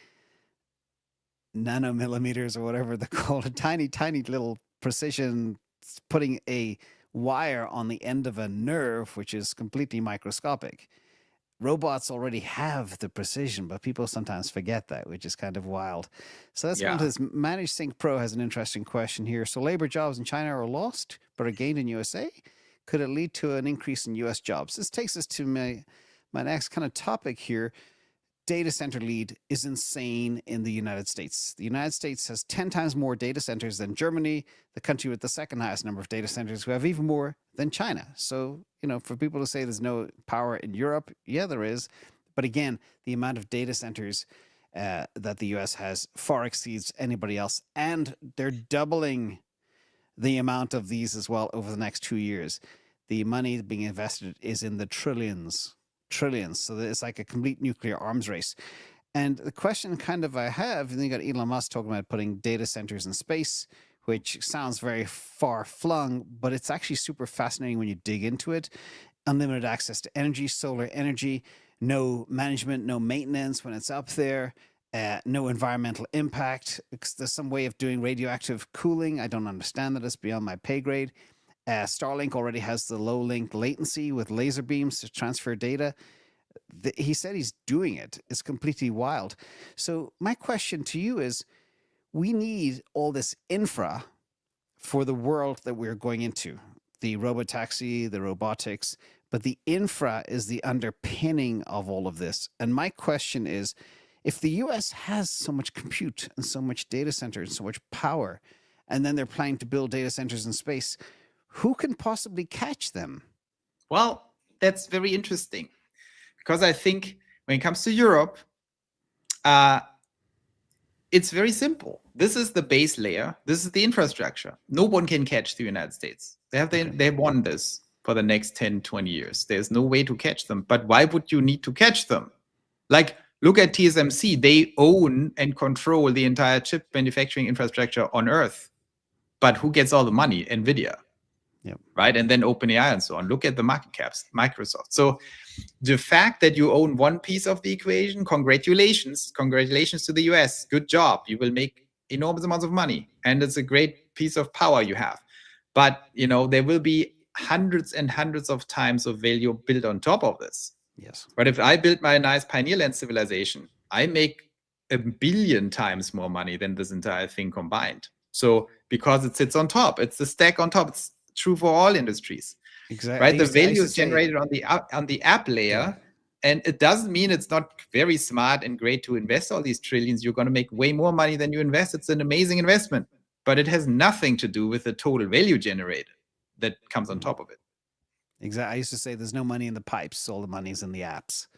nanomillimeters or whatever they call it, tiny, tiny little precision, putting a wire on the end of a nerve, which is completely microscopic. Robots already have the precision, but people sometimes forget that, which is kind of wild. So let's go on to this. Managed Sync Pro has an interesting question here. So labor jobs in China are lost, but are gained in USA. Could it lead to an increase in US jobs? This takes us to my next kind of topic here. Data center lead is insane in the United States. The United States has 10 times more data centers than Germany, the country with the second highest number of data centers, who have even more than China. So, for people to say there's no power in Europe, yeah, there is. But again, the amount of data centers that the US has far exceeds anybody else. And they're doubling the amount of these as well over the next 2 years. The money being invested is in the trillions. So it's like a complete nuclear arms race. And the question kind of I have, and you got Elon Musk talking about putting data centers in space, which sounds very far flung, but it's actually super fascinating when you dig into it. Unlimited access to energy, solar energy, no management, no maintenance when it's up there, no environmental impact. There's some way of doing radioactive cooling. I don't understand that. It's beyond my pay grade. Starlink already has the low link latency with laser beams to transfer data. He said he's doing it. It's completely wild. So my question to you is, we need all this infra for the world that we're going into, the robotaxi, the robotics, but the infra is the underpinning of all of this. And my question is, if the US has so much compute and so much data centers and so much power, and then they're planning to build data centers in space, who can possibly catch them? Well, that's very interesting, because I think when it comes to Europe, it's very simple. This is the base layer. This is the infrastructure. No one can catch the United States. They won this for the next 10, 20 years. There's no way to catch them. But why would you need to catch them? Like, look at TSMC. They own and control the entire chip manufacturing infrastructure on Earth. But who gets all the money? NVIDIA. Yep. Right? And then OpenAI and so on. Look at the market caps, Microsoft. So the fact that you own one piece of the equation, congratulations to the US. Good job. You will make enormous amounts of money. And it's a great piece of power you have. But, there will be hundreds and hundreds of times of value built on top of this. Yes. But if I build my nice Pioneer Land civilization, I make 1 billion times more money than this entire thing combined. So because it sits on top, it's the stack on top. It's true for all industries. Exactly. Right? The value is generated on the app layer. Yeah. And it doesn't mean it's not very smart and great to invest all these trillions. You're going to make way more money than you invest. It's an amazing investment. But it has nothing to do with the total value generated that comes on top of it. Exactly. I used to say there's no money in the pipes. All the money's in the apps.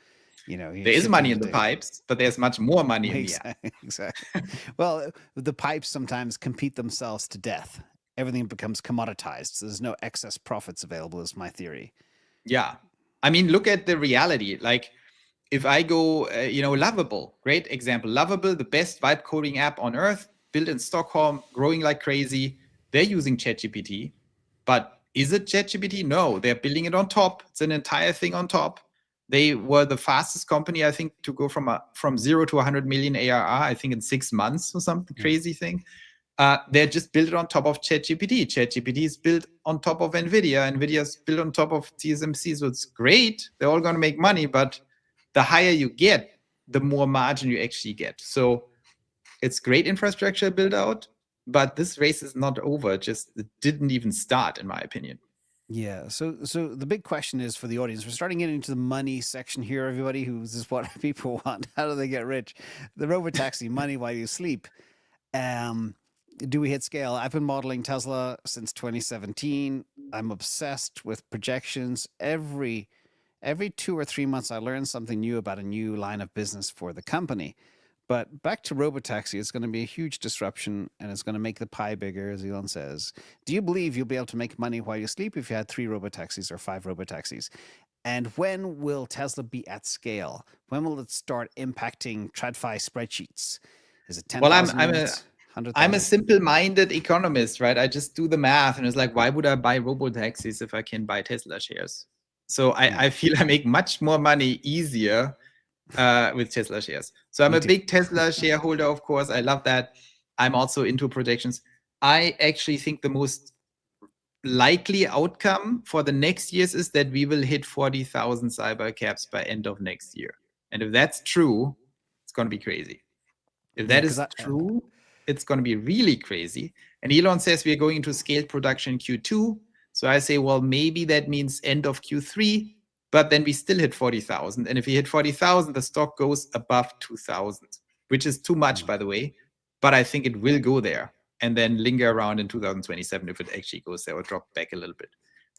There is money in the pipes, but there's much more money in the app. Exactly. Well, the pipes sometimes compete themselves to death. Everything becomes commoditized. So there's no excess profits available, is my theory. Yeah. I mean, look at the reality. Like, if I go, Lovable, great example. Lovable, the best vibe coding app on Earth, built in Stockholm, growing like crazy. They're using ChatGPT. But is it ChatGPT? No, they're building it on top. It's an entire thing on top. They were the fastest company, I think, to go from 0 to 100 million ARR, I think in 6 months or something crazy thing. They're just built on top of ChatGPT. ChatGPT is built on top of NVIDIA. NVIDIA is built on top of TSMC. So it's great. They're all going to make money. But the higher you get, the more margin you actually get. So it's great infrastructure build out. But this race is not over. It didn't even start, in my opinion. Yeah. So the big question is for the audience. We're starting getting into the money section here, everybody. This is what people want. How do they get rich? The robotaxi, money while you sleep. Do we hit scale? I've been modeling Tesla since 2017. I'm obsessed with projections. Every 2 or 3 months, I learn something new about a new line of business for the company. But back to Robotaxi, it's going to be a huge disruption and it's going to make the pie bigger, as Elon says. Do you believe you'll be able to make money while you sleep if you had 3 Robotaxis or 5 Robotaxis? And when will Tesla be at scale? When will it start impacting TradFi spreadsheets? Is it Well, 10,000 units, I'm a 100,000? simple-minded economist, right? I just do the math, and it's like, why would I buy Robotaxis if I can buy Tesla shares? So I feel I make much more money easier with Tesla shares. So I'm Me a too. big Tesla shareholder, of course. I love that. I'm also into projections. I actually think the most likely outcome for the next years is that we will hit 40,000 cyber caps by end of next year. And if that's true, it's going to be crazy. If Yeah, that because is true, it's going to be really crazy. And Elon says we are going into scaled production in Q2. So I say, well, maybe that means end of Q3, but then we still hit 40,000. And if we hit 40,000, the stock goes above 2,000, which is too much, by the way. But I think it will go there and then linger around in 2027 if it actually goes there, or drop back a little bit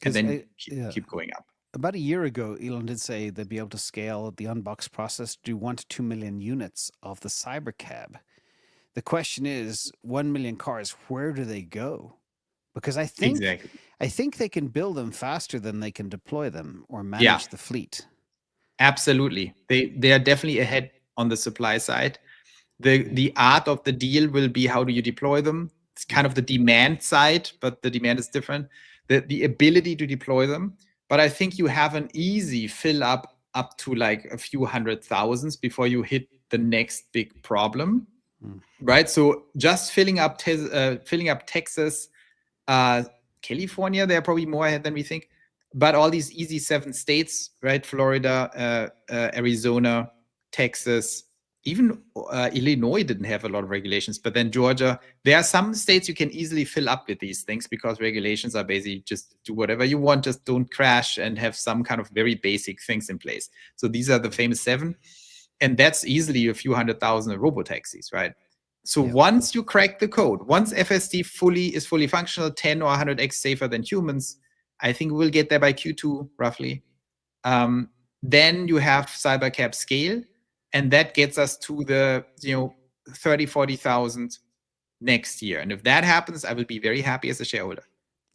and then keep going up. About a year ago, Elon did say they'd be able to scale the unbox process to 1 to 2 million units of the Cybercab. The question is, 1 million cars, where do they go? Because I think they can build them faster than they can deploy them or manage the fleet. Absolutely. They are definitely ahead on the supply side. The art of the deal will be, how do you deploy them? It's kind of the demand side, but the demand is different. The ability to deploy them. But I think you have an easy fill up to like a few 100,000s before you hit the next big problem, right? So just filling up Texas, California, they're probably more ahead than we think. But all these easy 7 states, right? Florida, Arizona, Texas, even Illinois didn't have a lot of regulations, but then Georgia. There are some states you can easily fill up with these things because regulations are basically just do whatever you want, just don't crash, and have some kind of very basic things in place. So these are the famous 7. And that's easily a few 100,000 Robotaxis, right? So once you crack the code, once FSD is fully functional, 10 or 100x safer than humans, I think we'll get there by Q2 roughly. Then you have CyberCab scale, and that gets us to the 30, 40,000 next year. And if that happens, I will be very happy as a shareholder.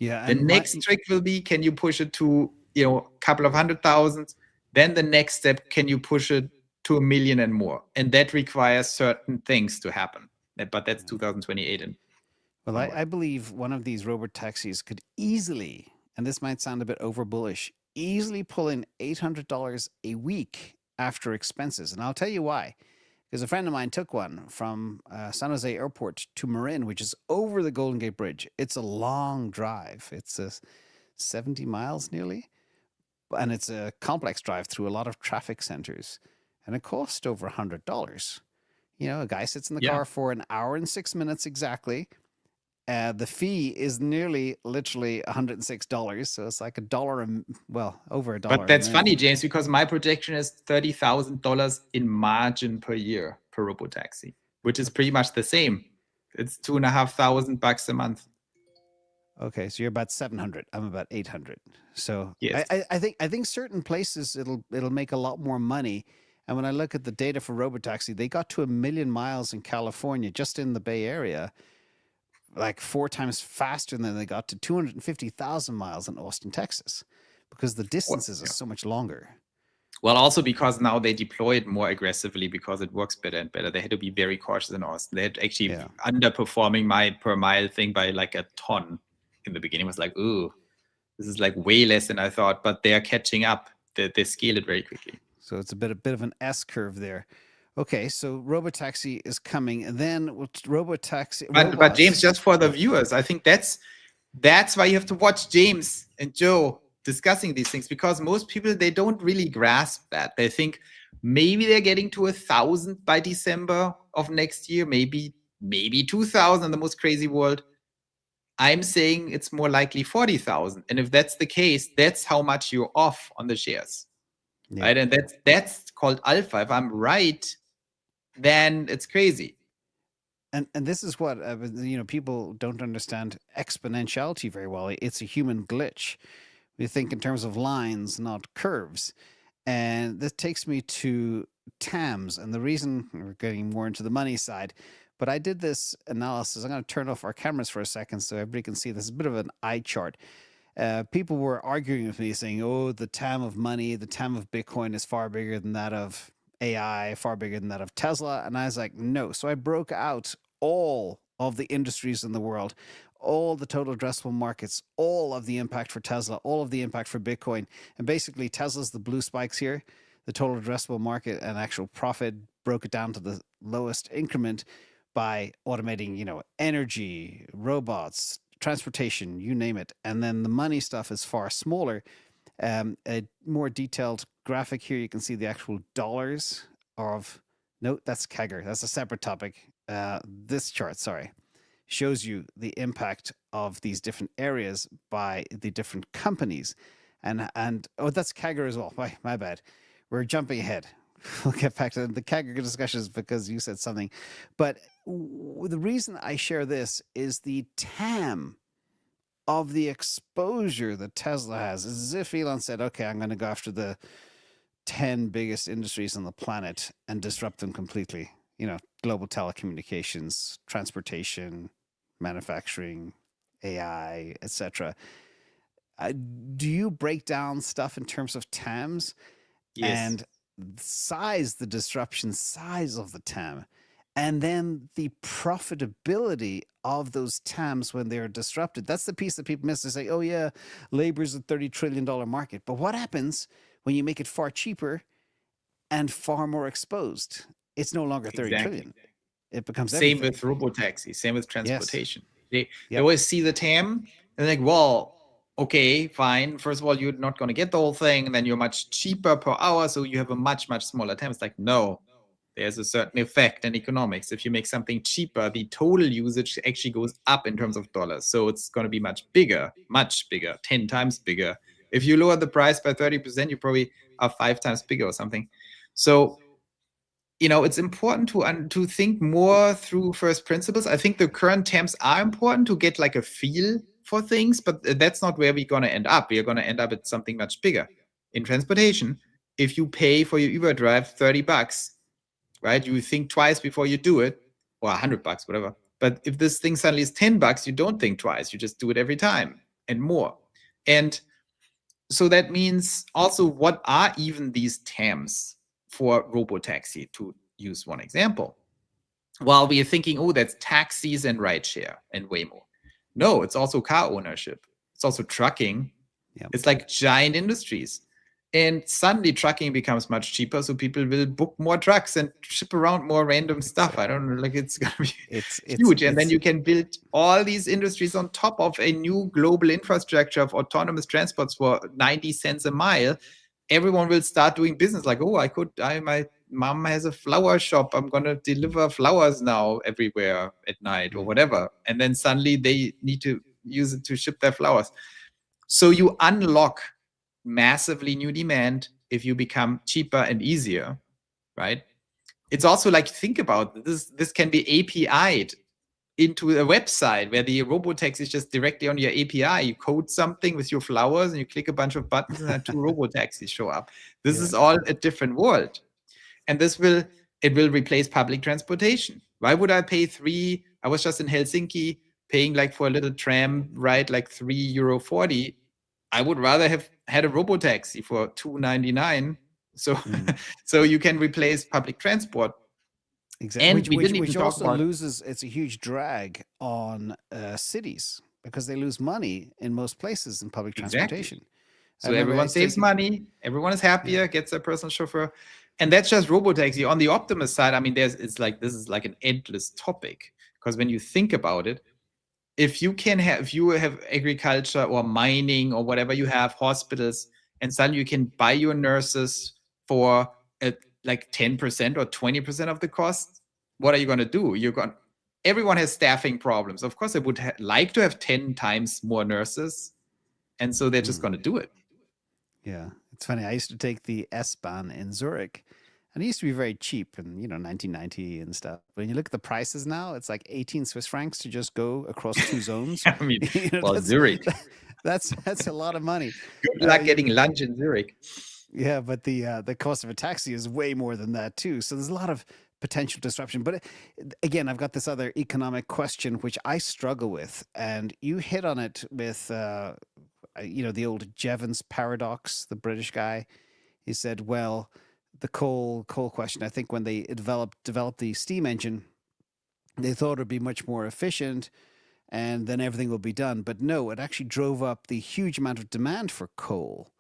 Yeah. The next trick will be, can you push it to a couple of 100,000? Then the next step, can you push it to 1 million and more? And that requires certain things to happen. But that's 2028. Well, I believe one of these Robotaxis could easily, and this might sound a bit over bullish, easily pull in $800 a week after expenses. And I'll tell you why. Because a friend of mine took one from San Jose Airport to Marin, which is over the Golden Gate Bridge. It's a long drive. It's 70 miles nearly. And it's a complex drive through a lot of traffic centers. And it cost over $100. A guy sits in the car for an hour and 6 minutes exactly. The fee is literally $106. So it's like $1, over $1. But that's funny, James, because my projection is $30,000 in margin per year per Robotaxi, which is pretty much the same. It's $2,500 a month. Okay, so you're about 700. I'm about 800. So yes. I think certain places it'll make a lot more money. And when I look at the data for Robotaxi, they got to 1 million miles in California, just in the Bay Area, like 4 times faster than they got to 250,000 miles in Austin, Texas, because the distances are so much longer. Well, also because now they deploy it more aggressively because it works better and better. They had to be very cautious in Austin. They had actually underperforming my per mile thing by like a ton in the beginning. It was like, ooh, this is like way less than I thought, but they are catching up. They scale it very quickly. So it's a bit of an S curve there. Okay, so Robotaxi is coming, and then Robotaxi. But James, just for the viewers, I think that's why you have to watch James and Joe discussing these things, because most people, they don't really grasp that. They think maybe they're getting to 1,000 by December of next year, maybe 2,000 in the most crazy world. I'm saying it's more likely 40,000, and if that's the case, that's how much you're off on the shares. Yeah. Right, and that's called alpha. If I'm right, then it's crazy. And this is what people don't understand exponentiality very well. It's a human glitch. We think in terms of lines, not curves. And this takes me to TAMs. And the reason we're getting more into the money side, but I did this analysis. I'm going to turn off our cameras for a second so everybody can see this. Is a bit of an eye chart. People were arguing with me saying, oh, the TAM of money, the TAM of Bitcoin is far bigger than that of AI, far bigger than that of Tesla. And I was like, no. So I broke out all of the industries in the world, all the total addressable markets, all of the impact for Tesla, all of the impact for Bitcoin. And basically, Tesla's the blue spikes here, the total addressable market and actual profit, broke it down to the lowest increment by automating, energy, robots, transportation, you name it. And then the money stuff is far smaller. A more detailed graphic here, you can see the actual dollars of, no, that's CAGR. That's a separate topic. This chart, sorry, shows you the impact of these different areas by the different companies. And oh, that's CAGR as well. My bad. We're jumping ahead. We'll get back to the CAGR discussions because you said something. But the reason I share this is the TAM of the exposure that Tesla has. It's as if Elon said, okay, I'm going to go after the 10 biggest industries on the planet and disrupt them completely. Global telecommunications, transportation, manufacturing, AI, etc. Do you break down stuff in terms of TAMs? Yes. And size, the disruption size of the TAM, and then the profitability of those TAMs when they're disrupted? That's the piece that people miss. They say, oh yeah, labor's a $30 trillion market. But what happens when you make it far cheaper and far more exposed? It's no longer 30 trillion. It becomes same everything. with robotaxi, same with transportation. Yes. They always see the TAM and like, well, okay, fine. First of all, you're not going to get the whole thing, and then you're much cheaper per hour, so you have a much, much smaller TAM. It's like, no, there's a certain effect in economics. If you make something cheaper, the total usage actually goes up in terms of dollars. So it's going to be much bigger, 10 times bigger. If you lower the price by 30%, you probably are 5 times bigger or something. So it's important to think more through first principles. I think the current TAMs are important to get like a feel for things, but that's not where we're going to end up. We're going to end up at something much bigger. In transportation, if you pay for your Uber drive $30, right, you think twice before you do it, or $100, whatever. But if this thing suddenly is $10, you don't think twice. You just do it every time and more. And so that means also, what are even these TAMs for Robotaxi, to use one example? While we are thinking, oh, that's taxis and rideshare and Waymo. No, it's also car ownership. It's also trucking. Yep. It's like giant industries. And suddenly trucking becomes much cheaper, so people will book more trucks and ship around more random stuff. I don't know, like it's going to be huge. And then you can build all these industries on top of a new global infrastructure of autonomous transports for 90 cents a mile. Everyone will start doing business like, oh, my mom has a flower shop. I'm going to deliver flowers now everywhere at night or whatever. And then suddenly they need to use it to ship their flowers. So you unlock massively new demand if you become cheaper and easier, right? It's also like, think about this can be API'd into a website where the Robotaxi is just directly on your API. You code something with your flowers and you click a bunch of buttons and then 2 Robotaxis show up. This is all a different world. And it will replace public transportation. Why would I pay I was just in Helsinki paying like for a little tram ride, like €3.40. I would rather have had a Robotaxi for $2.99. So you can replace public transport. Exactly. Which also loses, it's a huge drag on cities because they lose money in most places in public transportation. Exactly. So everyone saves money, everyone is happier, gets their personal chauffeur. And that's just Robotaxi. On the Optimus side, I mean, this is like an endless topic, because when you think about it, if you have agriculture or mining or whatever you have, hospitals, and suddenly you can buy your nurses for like 10% or 20% of the cost, what are you going to do? Everyone has staffing problems. Of course, they would like to have 10 times more nurses. And so they're just going to do it. Yeah. It's funny. I used to take the S-Bahn in Zurich. And it used to be very cheap in, 1990 and stuff. But when you look at the prices now, it's like 18 Swiss francs to just go across 2 zones. I mean, Zurich. That's a lot of money. Good luck getting lunch in Zurich. Yeah, but the cost of a taxi is way more than that too. So there's a lot of potential disruption. But again, I've got this other economic question which I struggle with, and you hit on it with the old Jevons paradox, the British guy. He said, well, the coal question. I think when they developed the steam engine, they thought it would be much more efficient and then everything will be done. But no, it actually drove up the huge amount of demand for coal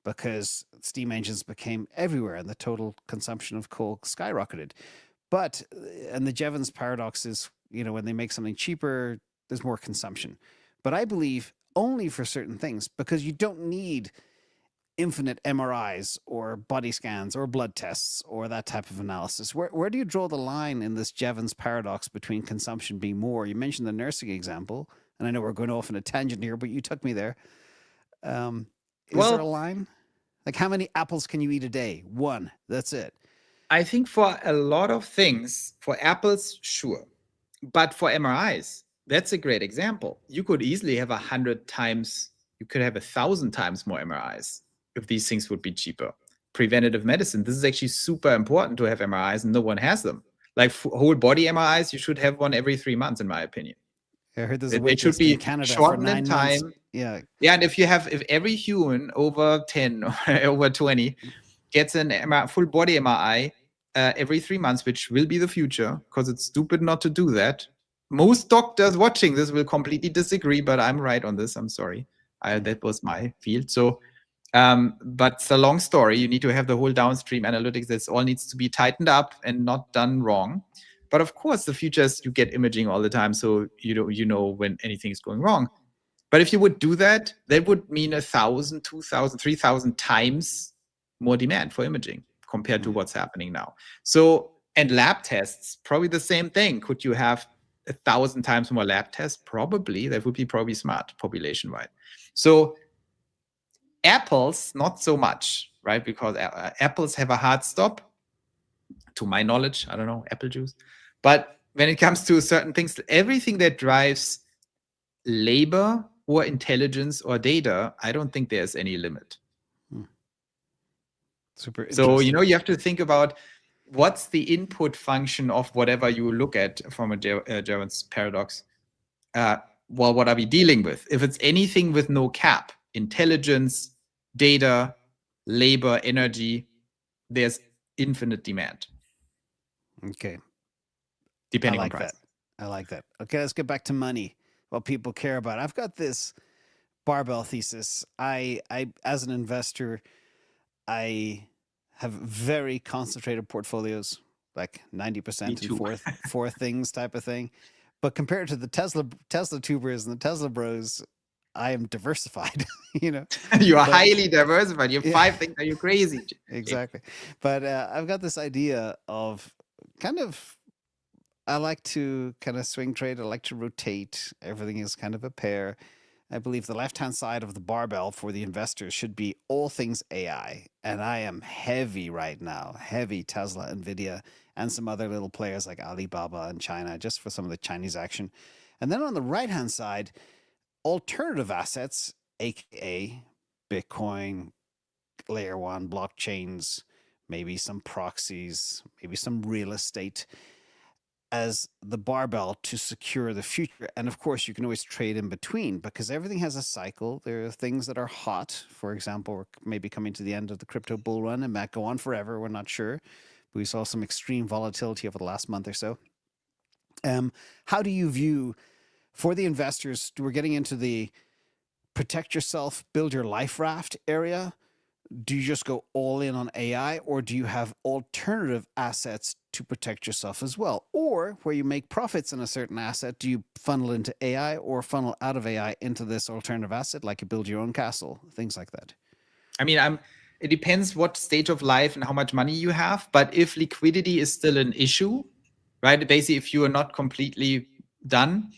because steam engines became everywhere and the total consumption of coal skyrocketed. But, and the Jevons paradox is, when they make something cheaper, there's more consumption. But I believe only for certain things, because you don't need infinite MRIs or body scans or blood tests or that type of analysis. Where do you draw the line in this Jevons paradox between consumption being more? You mentioned the nursing example, and I know we're going off on a tangent here, but you took me there. Is there a line? Like, how many apples can you eat a day? One. That's it. I think for a lot of things, for apples, sure. But for MRIs, that's a great example. You could easily have 100 times, you could have 1,000 times more MRIs if these things would be cheaper. Preventative medicine, this is actually super important to have MRIs, and no one has them. Like whole body MRIs, you should have one every 3 months, in my opinion. I heard there's a wait list in Canada for 9 months. Yeah. Yeah, and if every human over 10 or over 20 gets an MRI, full body MRI every 3 months, which will be the future, because it's stupid not to do that. Most doctors watching this will completely disagree, but I'm right on this. I'm sorry. That was my field. So, but it's a long story. You need to have the whole downstream analytics. This all needs to be tightened up and not done wrong. But of course, the future is you get imaging all the time, so you know when anything is going wrong. But if you would do that, that would mean 1,000, 2,000, 3,000 times more demand for imaging compared to what's happening now. So, and lab tests, probably the same thing. Could you have 1,000 times more lab tests? Probably. That would be probably smart population-wide. So apples, not so much, right? Because apples have a hard stop, to my knowledge. I don't know, apple juice. But when it comes to certain things, everything that drives labor or intelligence or data, I don't think there's any limit. Super interesting. So, you have to think about what's the input function of whatever you look at from a Jevons paradox. Well, what are we dealing with? If it's anything with no cap, intelligence, data, labor, energy, there's infinite demand. Okay. Depending on price. I like that. Okay, let's get back to money. What people care about. I've got this barbell thesis. I as an investor, I have very concentrated portfolios, like 90% in four things type of thing. But compared to the Tesla tubers and the Tesla bros, I am diversified. You are highly diversified. You have 5 things. Are you crazy? Exactly. But I've got this idea of I like to kind of swing trade. I like to rotate. Everything is kind of a pair. I believe the left-hand side of the barbell for the investors should be all things AI. And I am heavy right now, heavy Tesla, NVIDIA, and some other little players like Alibaba and China, just for some of the Chinese action. And then on the right-hand side, alternative assets, aka Bitcoin, layer 1 blockchains, maybe some proxies, maybe some real estate, as the barbell to secure the future. And of course, you can always trade in between because everything has a cycle. There are things that are hot. For example, we're maybe coming to the end of the crypto bull run and might go on forever. We're not sure. But we saw some extreme volatility over the last month or so. How do you view, for the investors, we're getting into the protect yourself, build your life raft area? Do you just go all in on AI, or do you have alternative assets to protect yourself as well? Or where you make profits in a certain asset, do you funnel into AI or funnel out of AI into this alternative asset, like you build your own castle, things like that? I mean, it depends what stage of life and how much money you have. But if liquidity is still an issue, right? Basically, if you are not completely done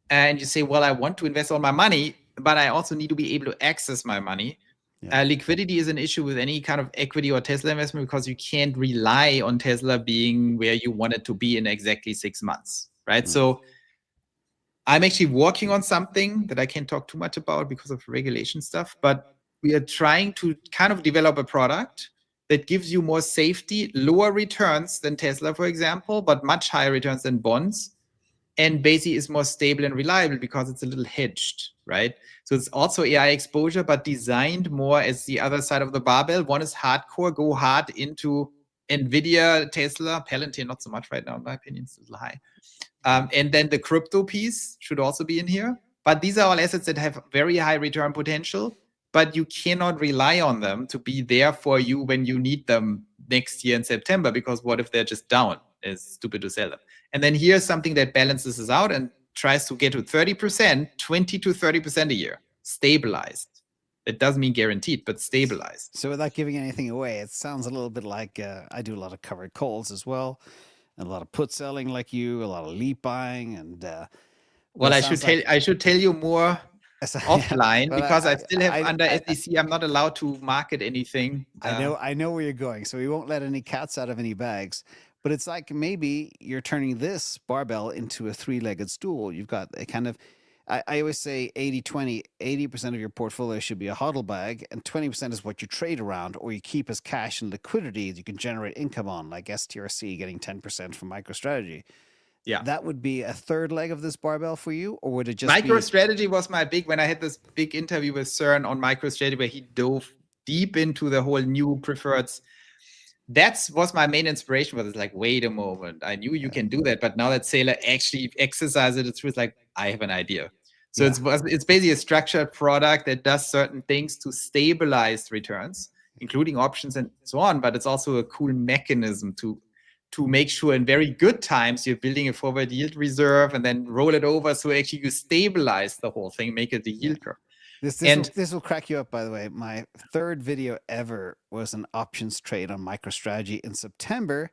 and you say, well, I want to invest all my money, but I also need to be able to access my money. Yeah. Liquidity is an issue with any kind of equity or Tesla investment because you can't rely on Tesla being where you want it to be in exactly 6 months, right? So I'm actually working on something that I can't talk too much about because of regulation stuff, but we are trying to kind of develop a product that gives you more safety, lower returns than Tesla, for example, but much higher returns than bonds. And basically is more stable and reliable because it's a little hedged, right? So it's also AI exposure, but designed more as the other side of the barbell. One is hardcore, go hard into NVIDIA, Tesla, Palantir, not so much right now, in my opinion, it's a little high. And then the crypto piece should also be in here. But these are all assets that have very high return potential, but you cannot rely on them to be there for you when you need them next year in September, because what if they're just down? It's stupid to sell them. And then here's something that balances this out and tries to get to 30%, 20 to 30% a year, stabilized. It doesn't mean guaranteed, but stabilized. So without giving anything away, it sounds a little bit like I do a lot of covered calls as well, and a lot of put selling like you, a lot of leap buying, and well, I should tell you more offline, but because I still have under SEC. I'm not allowed to market anything. I know where you're going, so we won't let any cats out of any bags. But it's like maybe you're turning this barbell into a three-legged stool. You've got a kind of, I always say 80-20, 80% of your portfolio should be a hodl bag, and 20% is what you trade around or you keep as cash and liquidity that you can generate income on, like STRC getting 10% from MicroStrategy. Yeah. That would be a third leg of this barbell for you, or would it just MicroStrategy was my when I had this big interview with CERN on MicroStrategy, where he dove deep into the whole new preferreds. That was my main inspiration. Was like, wait a moment, I knew you can do that, but now that Saylor actually exercise it, it's like, I have an idea. So it's basically a structured product that does certain things to stabilize returns, including options and so on. But it's also a cool mechanism to make sure in very good times you're building a forward yield reserve and then roll it over, so actually you stabilize the whole thing, make it the yield curve. This will crack you up, by the way. My third video ever was an options trade on MicroStrategy in September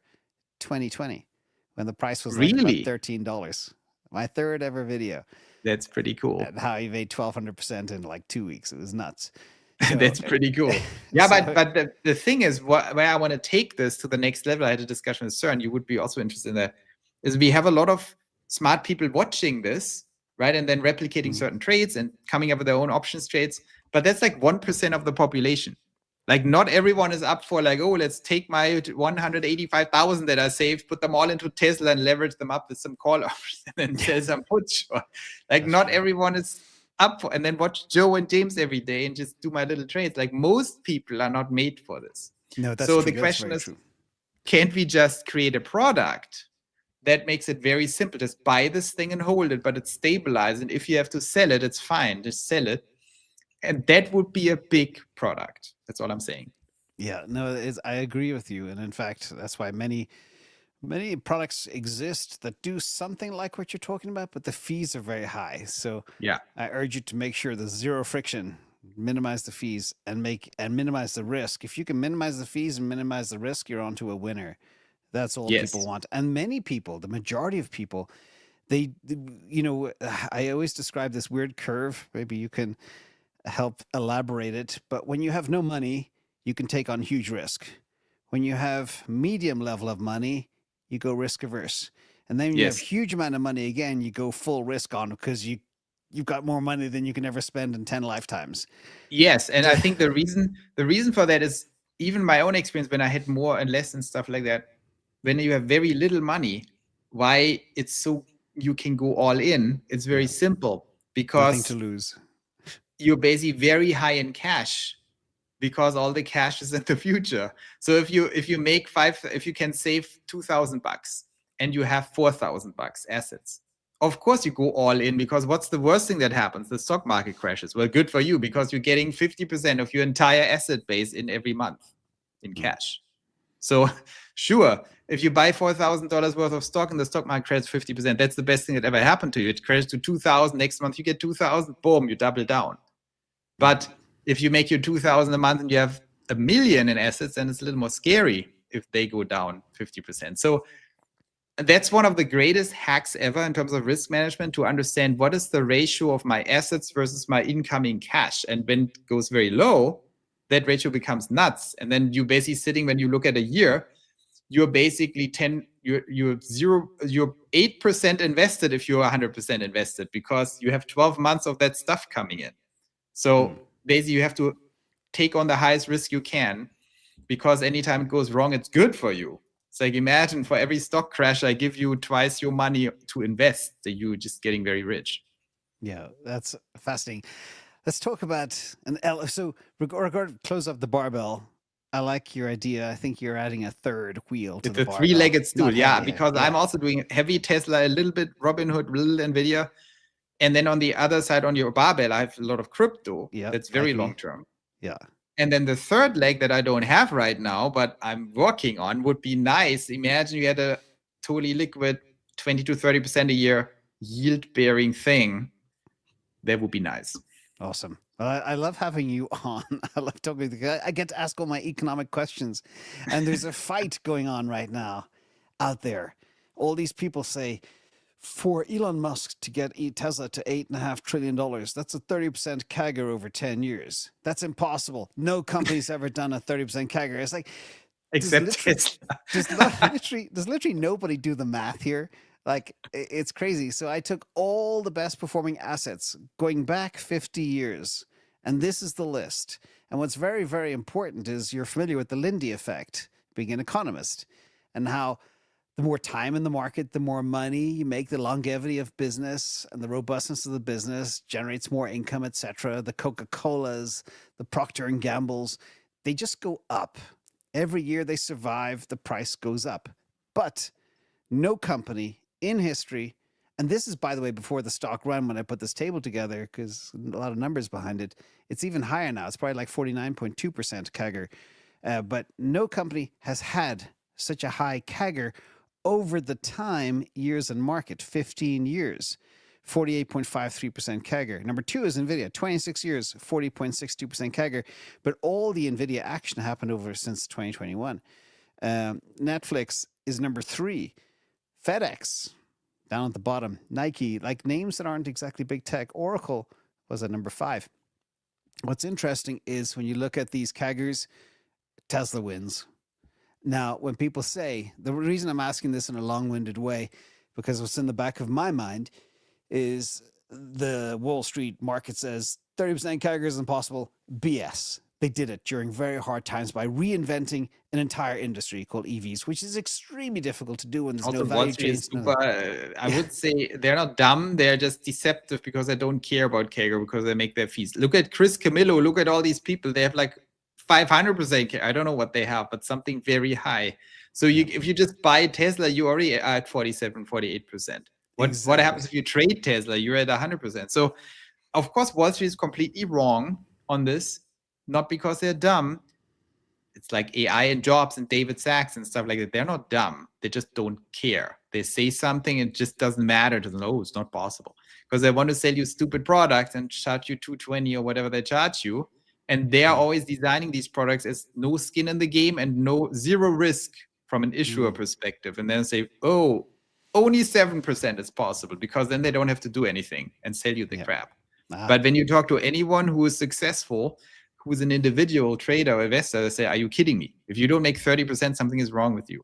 2020, when the price was like about $13. My third ever video. That's pretty cool. And how he made 1,200% in like 2 weeks. It was nuts. So, that's pretty cool. Yeah, but the thing is, where I want to take this to the next level, I had a discussion with CERN, you would be also interested in that, is we have a lot of smart people watching this, right? And then replicating certain trades and coming up with their own options trades. But that's like 1% of the population. Like, not everyone is up for like, oh, let's take my 185,000 that I saved, put them all into Tesla and leverage them up with some call options and then sell some puts. Like, that's not true. Everyone is up for, and then watch Joe and James every day and just do my little trades. Like, most people are not made for this. No, that's so true. The question is, can't we just create a product that makes it very simple? Just buy this thing and hold it, but it's stabilized. And if you have to sell it, it's fine. Just sell it. And that would be a big product. That's all I'm saying. Yeah, no, I agree with you. And in fact, that's why many products exist that do something like what you're talking about, but the fees are very high. So yeah, I urge you to make sure there's zero friction, minimize the fees and minimize the risk. If you can minimize the fees and minimize the risk, you're onto a winner. That's all people want. And many people, the majority of people, I always describe this weird curve. Maybe you can help elaborate it. But when you have no money, you can take on huge risk. When you have medium level of money, you go risk averse. And then when you have huge amount of money, again, you go full risk on, because you've got more money than you can ever spend in 10 lifetimes. Yes. And I think the reason for that is even my own experience when I had more and less and stuff like that. When you have very little money, why it's so you can go all in, it's very simple, because nothing to lose. You're basically very high in cash, because all the cash is in the future. So if you can save $2,000 and you have $4,000 assets, of course you go all in, because what's the worst thing that happens? The stock market crashes. Well, good for you, because you're getting 50% of your entire asset base in every month in cash. So sure, if you buy $4,000 worth of stock and the stock market crashes 50%, that's the best thing that ever happened to you. It crashes to 2,000. Next month you get 2,000. Boom, you double down. But if you make your 2,000 a month and you have $1 million in assets, then it's a little more scary if they go down 50%. So that's one of the greatest hacks ever in terms of risk management, to understand what is the ratio of my assets versus my incoming cash. And when it goes very low, that ratio becomes nuts. And then you're basically sitting, when you look at a year, you're basically you're 8% invested if you're 100% invested, because you have 12 months of that stuff coming in. So basically you have to take on the highest risk you can, because anytime it goes wrong, it's good for you. It's like, imagine for every stock crash, I give you twice your money to invest. So you're just getting very rich. Yeah, that's fascinating. Let's talk about so close up the barbell. I like your idea. I think you're adding a third wheel to It's the a barbell. three-legged stool. Not Yeah, heavy, because I'm also doing heavy Tesla, a little bit Robinhood, a little Nvidia. And then on the other side, on your barbell, I have a lot of crypto. Yeah, That's very like me. long term. Yeah. And then the third leg that I don't have right now, but I'm working on, would be nice. Imagine you had a totally liquid 20 to 30% a year yield bearing thing. That would be nice. Awesome. I love having you on. I love talking to you. I get to ask all my economic questions. And there's a fight going on right now out there. All these people say, for Elon Musk to get Tesla to $8.5 trillion, that's a 30% CAGR over 10 years. That's impossible. No company's ever done a 30% CAGR. It's like, Except does literally nobody do the math here? Like, it's crazy. So I took all the best performing assets going back 50 years, and this is the list. And what's very, very important is you're familiar with the Lindy effect, being an economist, and how the more time in the market, the more money you make, the longevity of business and the robustness of the business generates more income, etc. The Coca-Colas, the Procter and Gambles, they just go up. Every year they survive, the price goes up. But no company in history, and this is, by the way, before the stock run when I put this table together, because a lot of numbers behind it, it's even higher now. It's probably like 49.2% CAGR. But no company has had such a high CAGR over the time years in market, 15 years. 48.53% CAGR. Number two is NVIDIA, 26 years, 40.62% CAGR. But all the NVIDIA action happened over since 2021. Netflix is number three. FedEx, down at the bottom. Nike, like names that aren't exactly big tech. Oracle was at number five. What's interesting is when you look at these CAGRs, Tesla wins. Now, when people say, the reason I'm asking this in a long-winded way, because what's in the back of my mind is the Wall Street market says 30% CAGR is impossible. BS. They did it during very hard times by reinventing an entire industry called EVs, which is extremely difficult to do when there's also, no value chain. I would say they're not dumb. They're just deceptive because they don't care about CAGR because they make their fees. Look at Chris Camillo. Look at all these people. They have like 500% CAGR. I don't know what they have, but something very high. So if you just buy Tesla, you already at 47, 48%. What happens if you trade Tesla? You're at 100%. So, of course, Wall Street is completely wrong on this. Not because they're dumb. It's like AI and Jobs and David Sachs and stuff like that. They're not dumb. They just don't care. They say something, it just doesn't matter to them. Oh, it's not possible. Because they want to sell you stupid products and charge you $220 or whatever they charge you. And they are always designing these products as no skin in the game and zero risk from an issuer perspective. And then say, oh, only 7% is possible, because then they don't have to do anything and sell you the crap. But when you talk to anyone who is successful, who's an individual trader or investor, they say, are you kidding me? If you don't make 30%, something is wrong with you.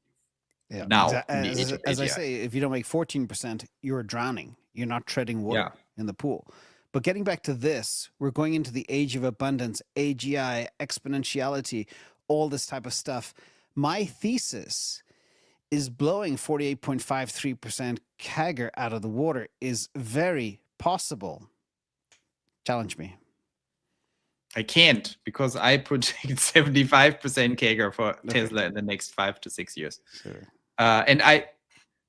Yeah. Now, as I say, if you don't make 14%, you're drowning. You're not treading water in the pool. But getting back to this, we're going into the age of abundance, AGI, exponentiality, all this type of stuff. My thesis is blowing 48.53% CAGR out of the water is very possible. Challenge me. I can't, because I project 75% CAGR for Tesla in the next 5 to 6 years. Sure. And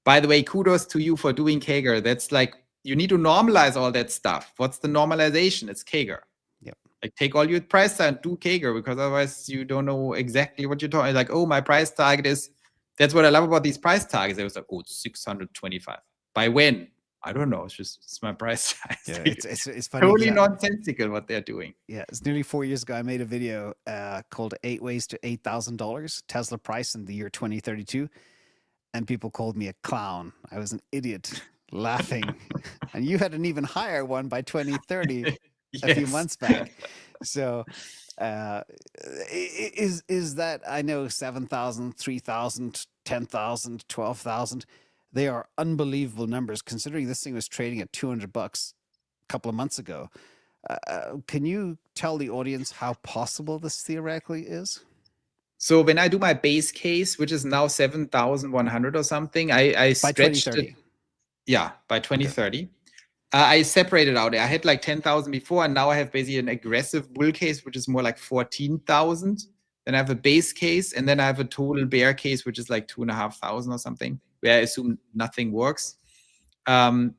by the way, kudos to you for doing CAGR. That's like, you need to normalize all that stuff. What's the normalization? It's CAGR. Yep. Like, take all your price and do CAGR, because otherwise you don't know exactly what you're talking. Like, oh, my price target is, that's what I love about these price targets. It was like, oh, it's 625. By when? I don't know. It's my price size. Yeah, it's funny. Totally nonsensical what they're doing. Yeah, it's nearly 4 years ago. I made a video called 8 Ways to $8,000 Tesla price in the year 2032. And people called me a clown. I was an idiot laughing. And you had an even higher one by 2030 a few months back. So is that, I know 7,000, 3,000, 10,000, 12,000. They are unbelievable numbers considering this thing was trading at $200 a couple of months ago. Can you tell the audience how possible this theoretically is? So when I do my base case, which is now 7,100 or something, I By stretched it. 2030. Yeah, by 2030. I separated out. I had like 10,000 before, and now I have basically an aggressive bull case, which is more like 14,000. Then I have a base case, and then I have a total bear case, which is like 2,500 or something, where I assume nothing works. So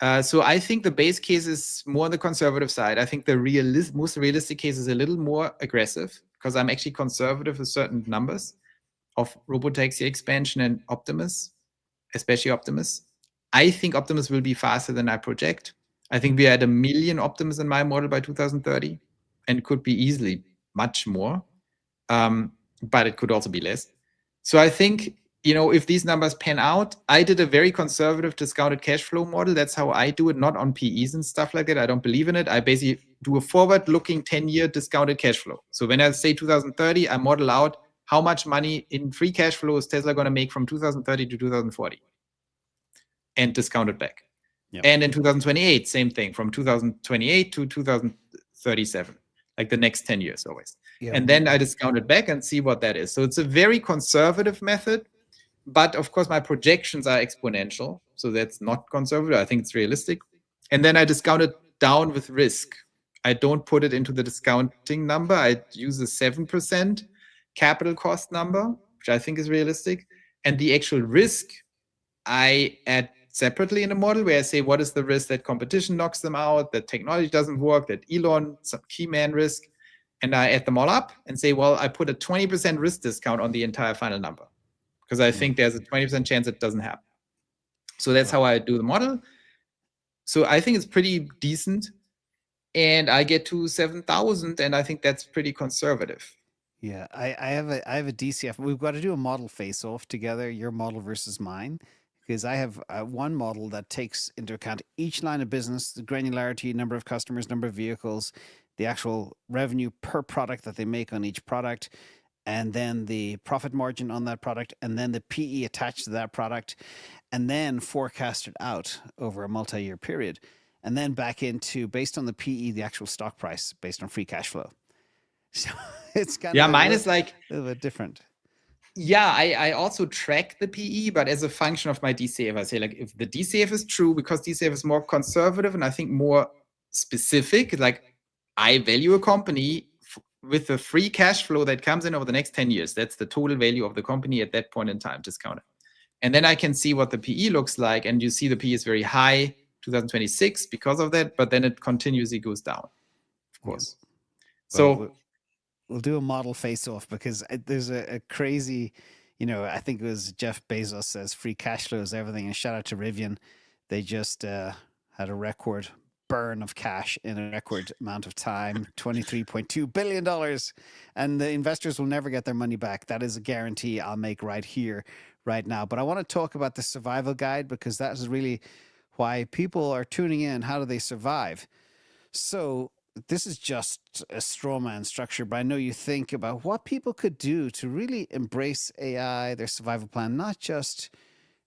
I think the base case is more on the conservative side. I think the most realistic case is a little more aggressive because I'm actually conservative with certain numbers of Robotaxi expansion and Optimus, especially Optimus. I think Optimus will be faster than I project. I think we are at 1 million Optimus in my model by 2030, and it could be easily much more, but it could also be less. So I think, if these numbers pan out, I did a very conservative discounted cash flow model. That's how I do it, not on PEs and stuff like that. I don't believe in it. I basically do a forward-looking 10-year discounted cash flow. So when I say 2030, I model out how much money in free cash flow is Tesla going to make from 2030 to 2040 and discount it back. Yep. And in 2028, same thing, from 2028 to 2037, like the next 10 years always. Yep. And then I discount it back and see what that is. So it's a very conservative method, but of course my projections are exponential. So that's not conservative. I think it's realistic. And then I discount it down with risk. I don't put it into the discounting number. I use a 7% capital cost number, which I think is realistic. And the actual risk I add separately in a model where I say, what is the risk that competition knocks them out, that technology doesn't work, that Elon, some key man risk, and I add them all up and say, well, I put a 20% risk discount on the entire final number because I think there's a 20% chance it doesn't happen. So that's how I do the model. So I think it's pretty decent, and I get to 7,000, and I think that's pretty conservative. Yeah, I have a DCF. We've got to do a model face-off together, your model versus mine, because I have one model that takes into account each line of business, the granularity, number of customers, number of vehicles, the actual revenue per product that they make on each product, and then the profit margin on that product, and then the PE attached to that product, and then forecast it out over a multi-year period, and then back into, based on the PE, the actual stock price based on free cash flow. So it's kind of mine is like a little bit different. Yeah, I also track the PE, but as a function of my DCF, I say, like, if the DCF is true, because DCF is more conservative and I think more specific, like I value a company with the free cash flow that comes in over the next 10 years. That's the total value of the company at that point in time, discounted. And then I can see what the PE looks like, and you see the PE is very high, 2026 because of that, but then it continuously goes down, of course. Yeah. So we'll do a model face-off because there's a crazy, I think it was Jeff Bezos says free cash flow is everything. And shout out to Rivian. They just had a record burn of cash in a record amount of time, $23.2 billion. And the investors will never get their money back. That is a guarantee I'll make right here, right now. But I want to talk about the survival guide because that is really why people are tuning in. How do they survive? So this is just a straw man structure, but I know you think about what people could do to really embrace AI, their survival plan, not just,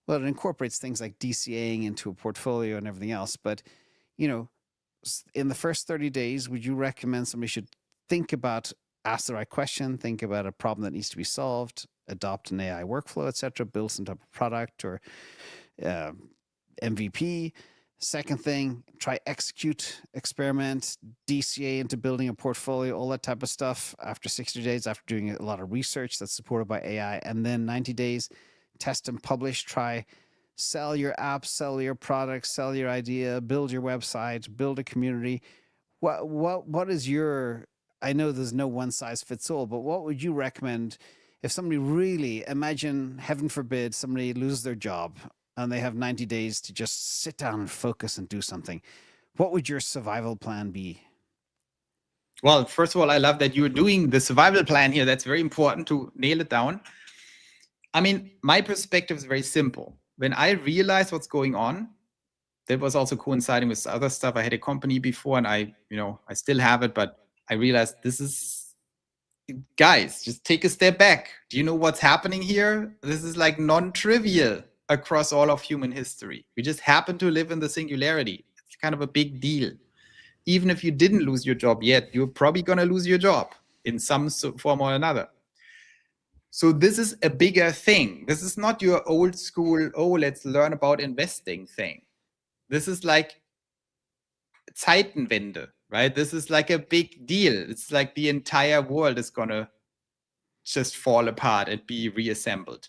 well, it incorporates things like DCAing into a portfolio and everything else. But, in the first 30 days, would you recommend somebody should think about, ask the right question, think about a problem that needs to be solved, adopt an AI workflow, etc., build some type of product or MVP? Second thing, try execute, experiment, DCA into building a portfolio, all that type of stuff after 60 days, after doing a lot of research that's supported by AI. And then 90 days, test and publish, try sell your app, sell your product, sell your idea, build your website, build a community. What is your, I know there's no one size fits all, but what would you recommend if somebody really, imagine, heaven forbid, somebody loses their job and they have 90 days to just sit down and focus and do something. What would your survival plan be? Well, first of all, I love that you're doing the survival plan here. That's very important to nail it down. I mean, my perspective is very simple. When I realized what's going on, that was also coinciding with other stuff. I had a company before and I still have it, but I realized guys, just take a step back. Do you know what's happening here? This is like non-trivial across all of human history. We just happen to live in the singularity. It's kind of a big deal. even if you didn't lose your job yet, you're probably going to lose your job in some form or another. So this is a bigger thing. This is not your old school, oh, let's learn about investing thing. This is like Zeitenwende, right? This is like a big deal. It's like the entire world is going to just fall apart and be reassembled.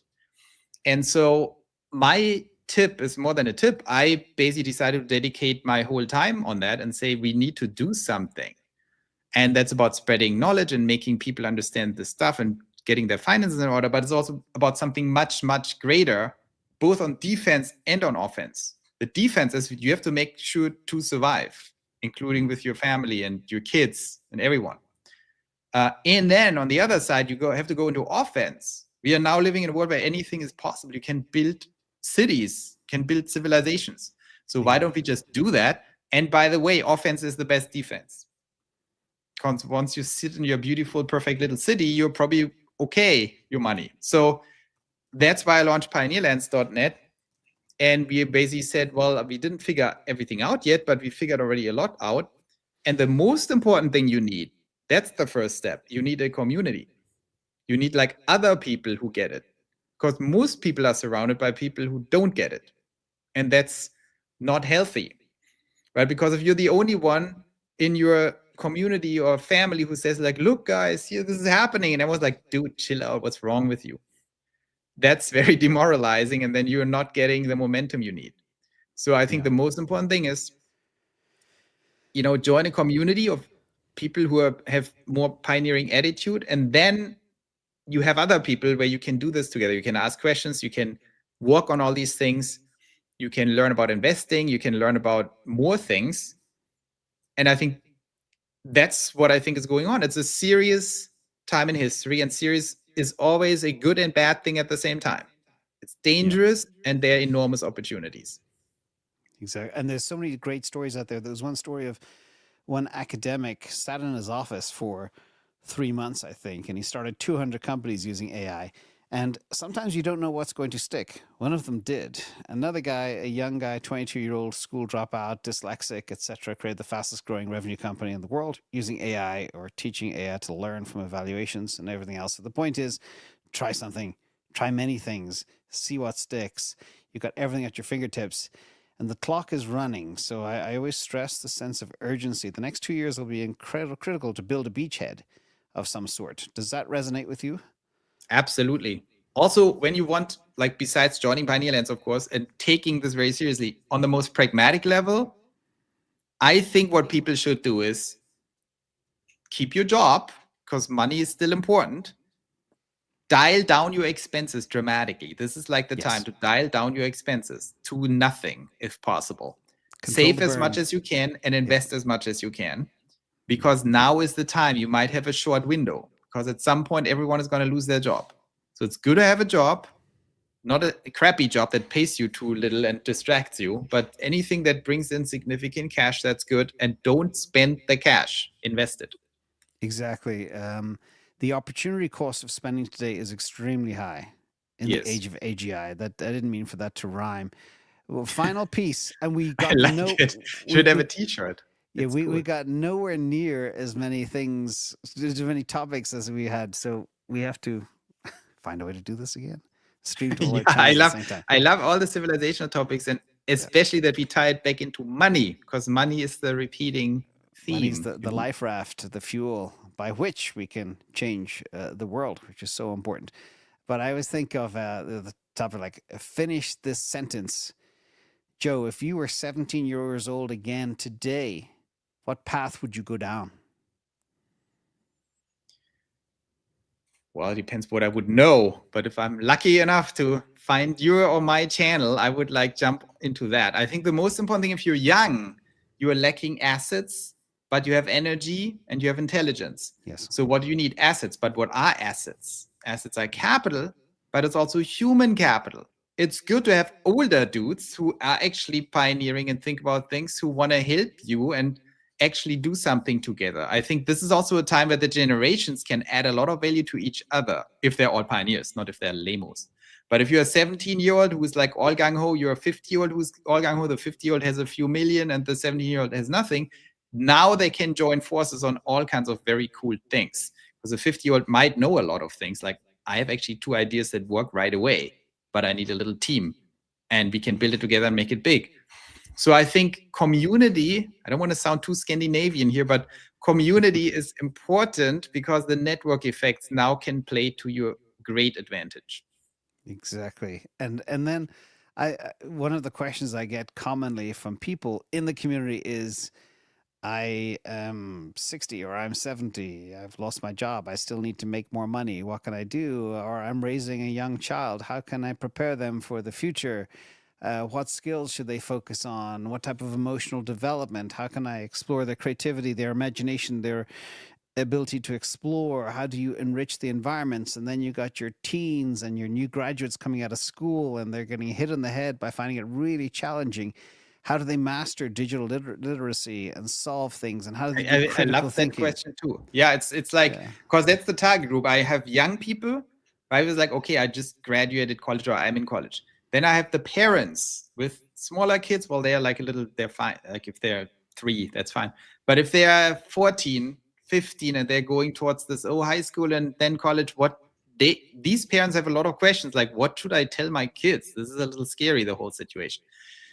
And so my tip is more than a tip. I basically decided to dedicate my whole time on that and say we need to do something. And that's about spreading knowledge and making people understand this stuff and getting their finances in order. But it's also about something much, much greater, both on defense and on offense. The defense is you have to make sure to survive, including with your family and your kids and everyone. And then on the other side, you have to go into offense. We are now living in a world where anything is possible. You can build cities, can build civilizations. So why don't we just do that? And by the way, offense is the best defense. Because once you sit in your beautiful, perfect little city, you're probably okay, your money. So that's why I launched pioneerlands.net. And we basically said, well, we didn't figure everything out yet, but we figured already a lot out. And the most important thing you need, that's the first step. You need a community. You need like other people who get it. Because most people are surrounded by people who don't get it. And that's not healthy, right? Because if you're the only one in your community or family who says like, look, guys, here, this is happening. And everyone's like, dude, chill out. What's wrong with you? That's very demoralizing. And then you're not getting the momentum you need. So I think the most important thing is, join a community of people who have more pioneering attitude. And then you have other people where you can do this together. You can ask questions. You can work on all these things. You can learn about investing. You can learn about more things. And I think that's what I think is going on. It's a serious time in history, and serious is always a good and bad thing at the same time. It's dangerous, and there are enormous opportunities. Exactly. And there's so many great stories out there. There was one story of one academic sat in his office for 3 months, I think, and he started 200 companies using AI. And sometimes you don't know what's going to stick. One of them did. Another guy, a young guy, 22-year-old school dropout, dyslexic, etc., created the fastest growing revenue company in the world using AI or teaching AI to learn from evaluations and everything else. So the point is, try something, try many things, see what sticks. You've got everything at your fingertips. And the clock is running. So I always stress the sense of urgency. The next 2 years will be incredibly critical to build a beachhead of some sort. Does that resonate with you? Absolutely. Also, when you want, like, besides joining Pioneerlands, of course, and taking this very seriously, on the most pragmatic level, I think what people should do is keep your job, because money is still important. Dial down your expenses dramatically. This is like the time to dial down your expenses to nothing, if possible. Save as much as you can and invest as much as you can, because now is the time. You might have a short window, because at some point everyone is going to lose their job. So it's good to have a job, not a crappy job that pays you too little and distracts you, but anything that brings in significant cash, that's good. And don't spend the cash, invest it. Exactly. The opportunity cost of spending today is extremely high in the age of AGI. That I didn't mean for that to rhyme. Well, final piece, and we got it. Should have a T-shirt. Yeah, we got nowhere near as many things, as many topics as we had. So we have to find a way to do this again. Stream to all our channels at the same time. I love all the civilizational topics, and especially that we tie it back into money, because money is the repeating theme. Money's the life raft, the fuel by which we can change the world, which is so important. But I always think of the topic like, finish this sentence. Joe, if you were 17 years old again today, what path would you go down? Well, it depends what I would know. But if I'm lucky enough to find your or my channel, I would jump into that. I think the most important thing, if you're young, you are lacking assets, but you have energy and you have intelligence. Yes. So what do you need? Assets. But what are assets? Assets are capital, but it's also human capital. It's good to have older dudes who are actually pioneering and think about things, who want to help you and actually do something together. I think this is also a time where the generations can add a lot of value to each other, if they're all pioneers, not if they're lamos. But if you're a 17-year-old who's like all gung-ho, you're a 50-year-old who's all gung-ho, the 50-year-old has a few million and the 17-year-old has nothing, now they can join forces on all kinds of very cool things. Because a 50-year-old might know a lot of things. Like, I have actually 2 ideas that work right away, but I need a little team, and we can build it together and make it big. So I think community, I don't want to sound too Scandinavian here, but community is important because the network effects now can play to your great advantage. Exactly. And then one of the questions I get commonly from people in the community is, I am 60 or I'm 70. I've lost my job. I still need to make more money. What can I do? Or I'm raising a young child. How can I prepare them for the future? What skills should they focus on? What type of emotional development? How can I explore their creativity, their imagination, their ability to explore? How do you enrich the environments? And then you got your teens and your new graduates coming out of school, and they're getting hit on the head by finding it really challenging. How do they master digital literacy and solve things? And how do they do critical I love thinking? that question too. Yeah, it's like, because that's the target group. I have young people. I was like, okay, I just graduated college, or I'm in college. Then I have the parents with smaller kids. Well, they're like they're fine. Like if they're 3, that's fine. But if they are 14, 15, and they're going towards this high school and then college, these parents have a lot of questions. Like, what should I tell my kids? This is a little scary, the whole situation.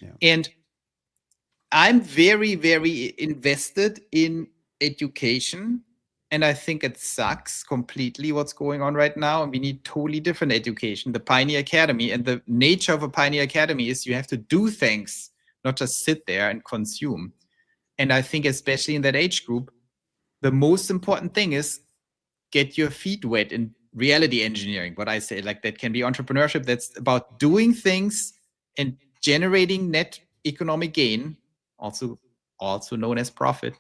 Yeah. And I'm very, very invested in education, and I think it sucks completely what's going on right now, and we need totally different education. The Pioneer Academy, and the nature of a Pioneer Academy is you have to do things, not just sit there and consume. And I think especially in that age group, the most important thing is get your feet wet in reality engineering. What I say, like, that can be entrepreneurship. That's about doing things and generating net economic gain, also known as profit,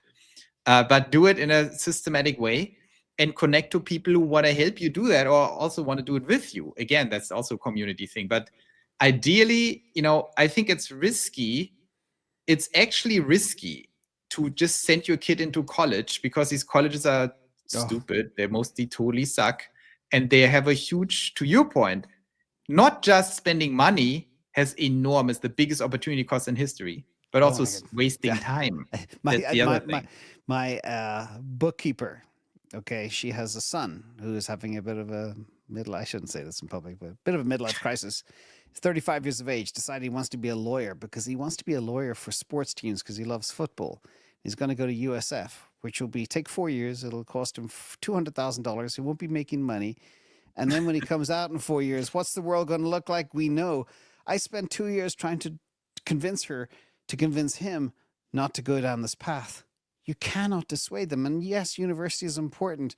but do it in a systematic way and connect to people who want to help you do that, or also want to do it with you. Again, that's also a community thing. But ideally, I think it's risky. It's actually risky to just send your kid into college, because these colleges are stupid. They mostly totally suck. And they have a huge, to your point, not just spending money has the biggest opportunity cost in history, but also wasting time. That's the other thing. My bookkeeper, okay, she has a son who is having a bit of a I shouldn't say this in public, but a bit of a midlife crisis. He's 35 years of age, decided he wants to be a lawyer, because he wants to be a lawyer for sports teams because he loves football. He's going to go to USF, which will take 4 years. It'll cost him $200,000. He won't be making money. And then when he comes out in 4 years, what's the world going to look like? We know. I spent 2 years trying to convince him not to go down this path. You cannot dissuade them. And yes, university is important,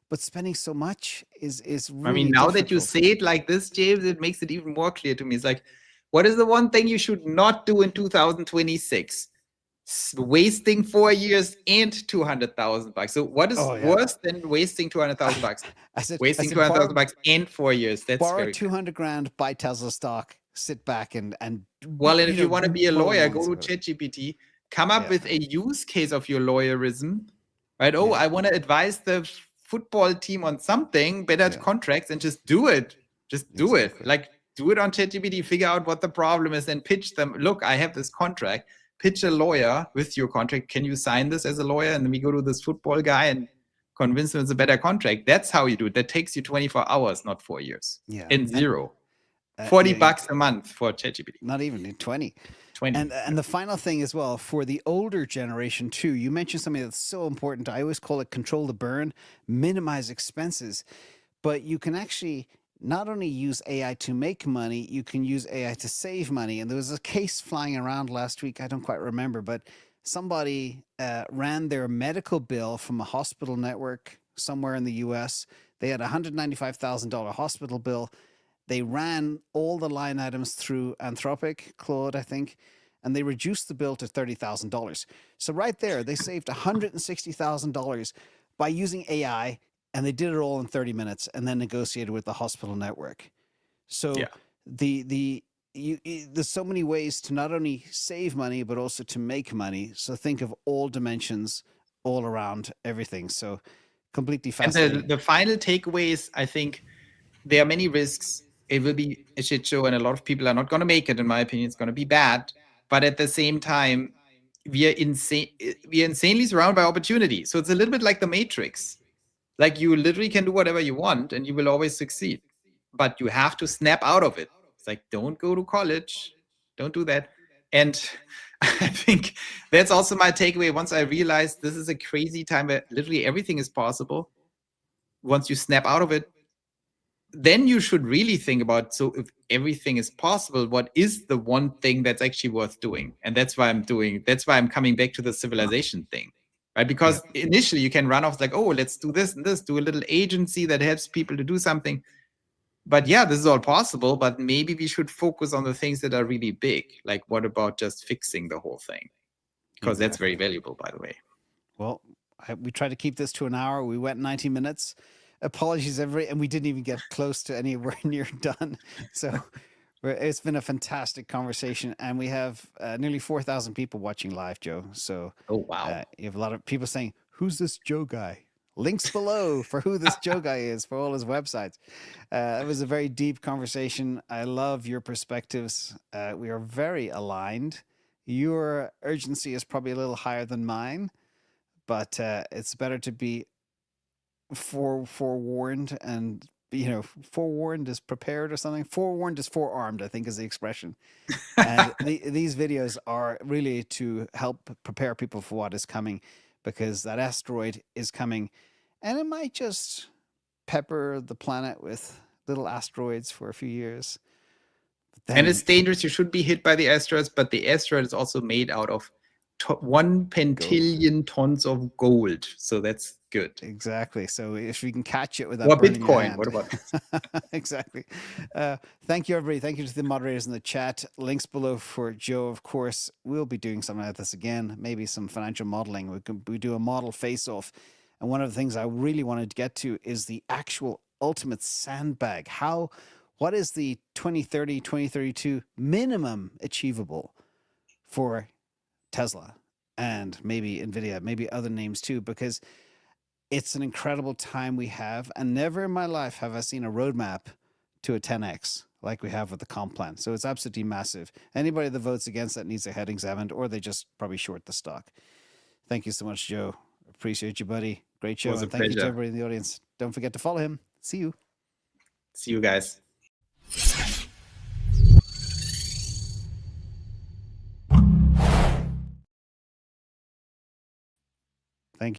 but spending so much is really now difficult. That you say it like this, James, it makes it even more clear to me. It's like, what is the one thing you should not do in 2026? Wasting 4 years and $200,000. So what is worse than wasting $200,000? I said wasting $200,000 and 4 years. That's borrow very $200,000, buy Tesla stock, sit back and well, and if you want to be a lawyer, go to ChatGPT, come up with a use case of your lawyerism, right? I want to advise the football team on something, better contracts, and just do it. Just do it. Like, do it on ChatGPT, figure out what the problem is, and pitch them. Look, I have this contract. Pitch a lawyer with your contract. Can you sign this as a lawyer? And then we go to this football guy and convince him it's a better contract. That's how you do it. That takes you 24 hours, not 4 years. Yeah. And zero. $40 a month for ChatGPT. Not even 20. And the final thing as well, for the older generation too, you mentioned something that's so important. I always call it control the burn, minimize expenses. But you can actually not only use AI to make money, you can use AI to save money. And there was a case flying around last week, I don't quite remember, but somebody ran their medical bill from a hospital network somewhere in the US. They had a $195,000 hospital bill. They ran all the line items through Anthropic, Claude, I think, and they reduced the bill to $30,000. So right there, they saved $160,000 by using AI, and they did it all in 30 minutes and then negotiated with the hospital network. So there's so many ways to not only save money, but also to make money. So think of all dimensions all around everything. So completely fascinating. And the final takeaway is, I think there are many risks. It will be a shit show, and a lot of people are not going to make it. In my opinion, it's going to be bad. But at the same time, we are insane. We are insanely surrounded by opportunity. So it's a little bit like the Matrix. Like you literally can do whatever you want, and you will always succeed. But you have to snap out of it. It's like, don't go to college, don't do that. And I think that's also my takeaway. Once I realized this is a crazy time where literally everything is possible, once you snap out of it, then you should really think about, so if everything is possible, what is the one thing that's actually worth doing? And that's why I'm coming back to the civilization thing, right? Because initially you can run off like, oh, let's do this and this, do a little agency that helps people to do something. But yeah, this is all possible, but maybe we should focus on the things that are really big. Like, what about just fixing the whole thing? Because that's very valuable, by the way. Well, we tried to keep this to an hour. We went 90 minutes. Apologies, everybody. And we didn't even get close to anywhere near done. So it's been a fantastic conversation. And we have nearly 4,000 people watching live, Joe. So oh, wow. You have a lot of people saying, who's this Joe guy? Links below for who this Joe guy is for all his websites. It was a very deep conversation. I love your perspectives. We are very aligned. Your urgency is probably a little higher than mine, but it's better to be forewarned and forewarned is prepared or something. Forewarned is forearmed, I think is the expression. And these videos are really to help prepare people for what is coming, because that asteroid is coming, and it might just pepper the planet with little asteroids for a few years. And it's dangerous. You should be hit by the asteroids, but the asteroid is also made out of 1 pentillion tons of gold. So that's good. Exactly. So if we can catch it without or burning your Bitcoin, hand. what about exactly. Thank you, everybody. Thank you to the moderators in the chat. Links below for Joe, of course. We'll be doing something like this again, maybe some financial modeling. We do a model face-off. And one of the things I really wanted to get to is the actual ultimate sandbag. What is the 2030, 2032 minimum achievable for Tesla and maybe NVIDIA, maybe other names too, because it's an incredible time we have. And never in my life have I seen a roadmap to a 10x like we have with the comp plan. So it's absolutely massive. Anybody that votes against that needs their head examined, or they just probably short the stock. Thank you so much, Joe. Appreciate you, buddy. Great show. And thank you to everybody in the audience. Don't forget to follow him. See you. See you guys.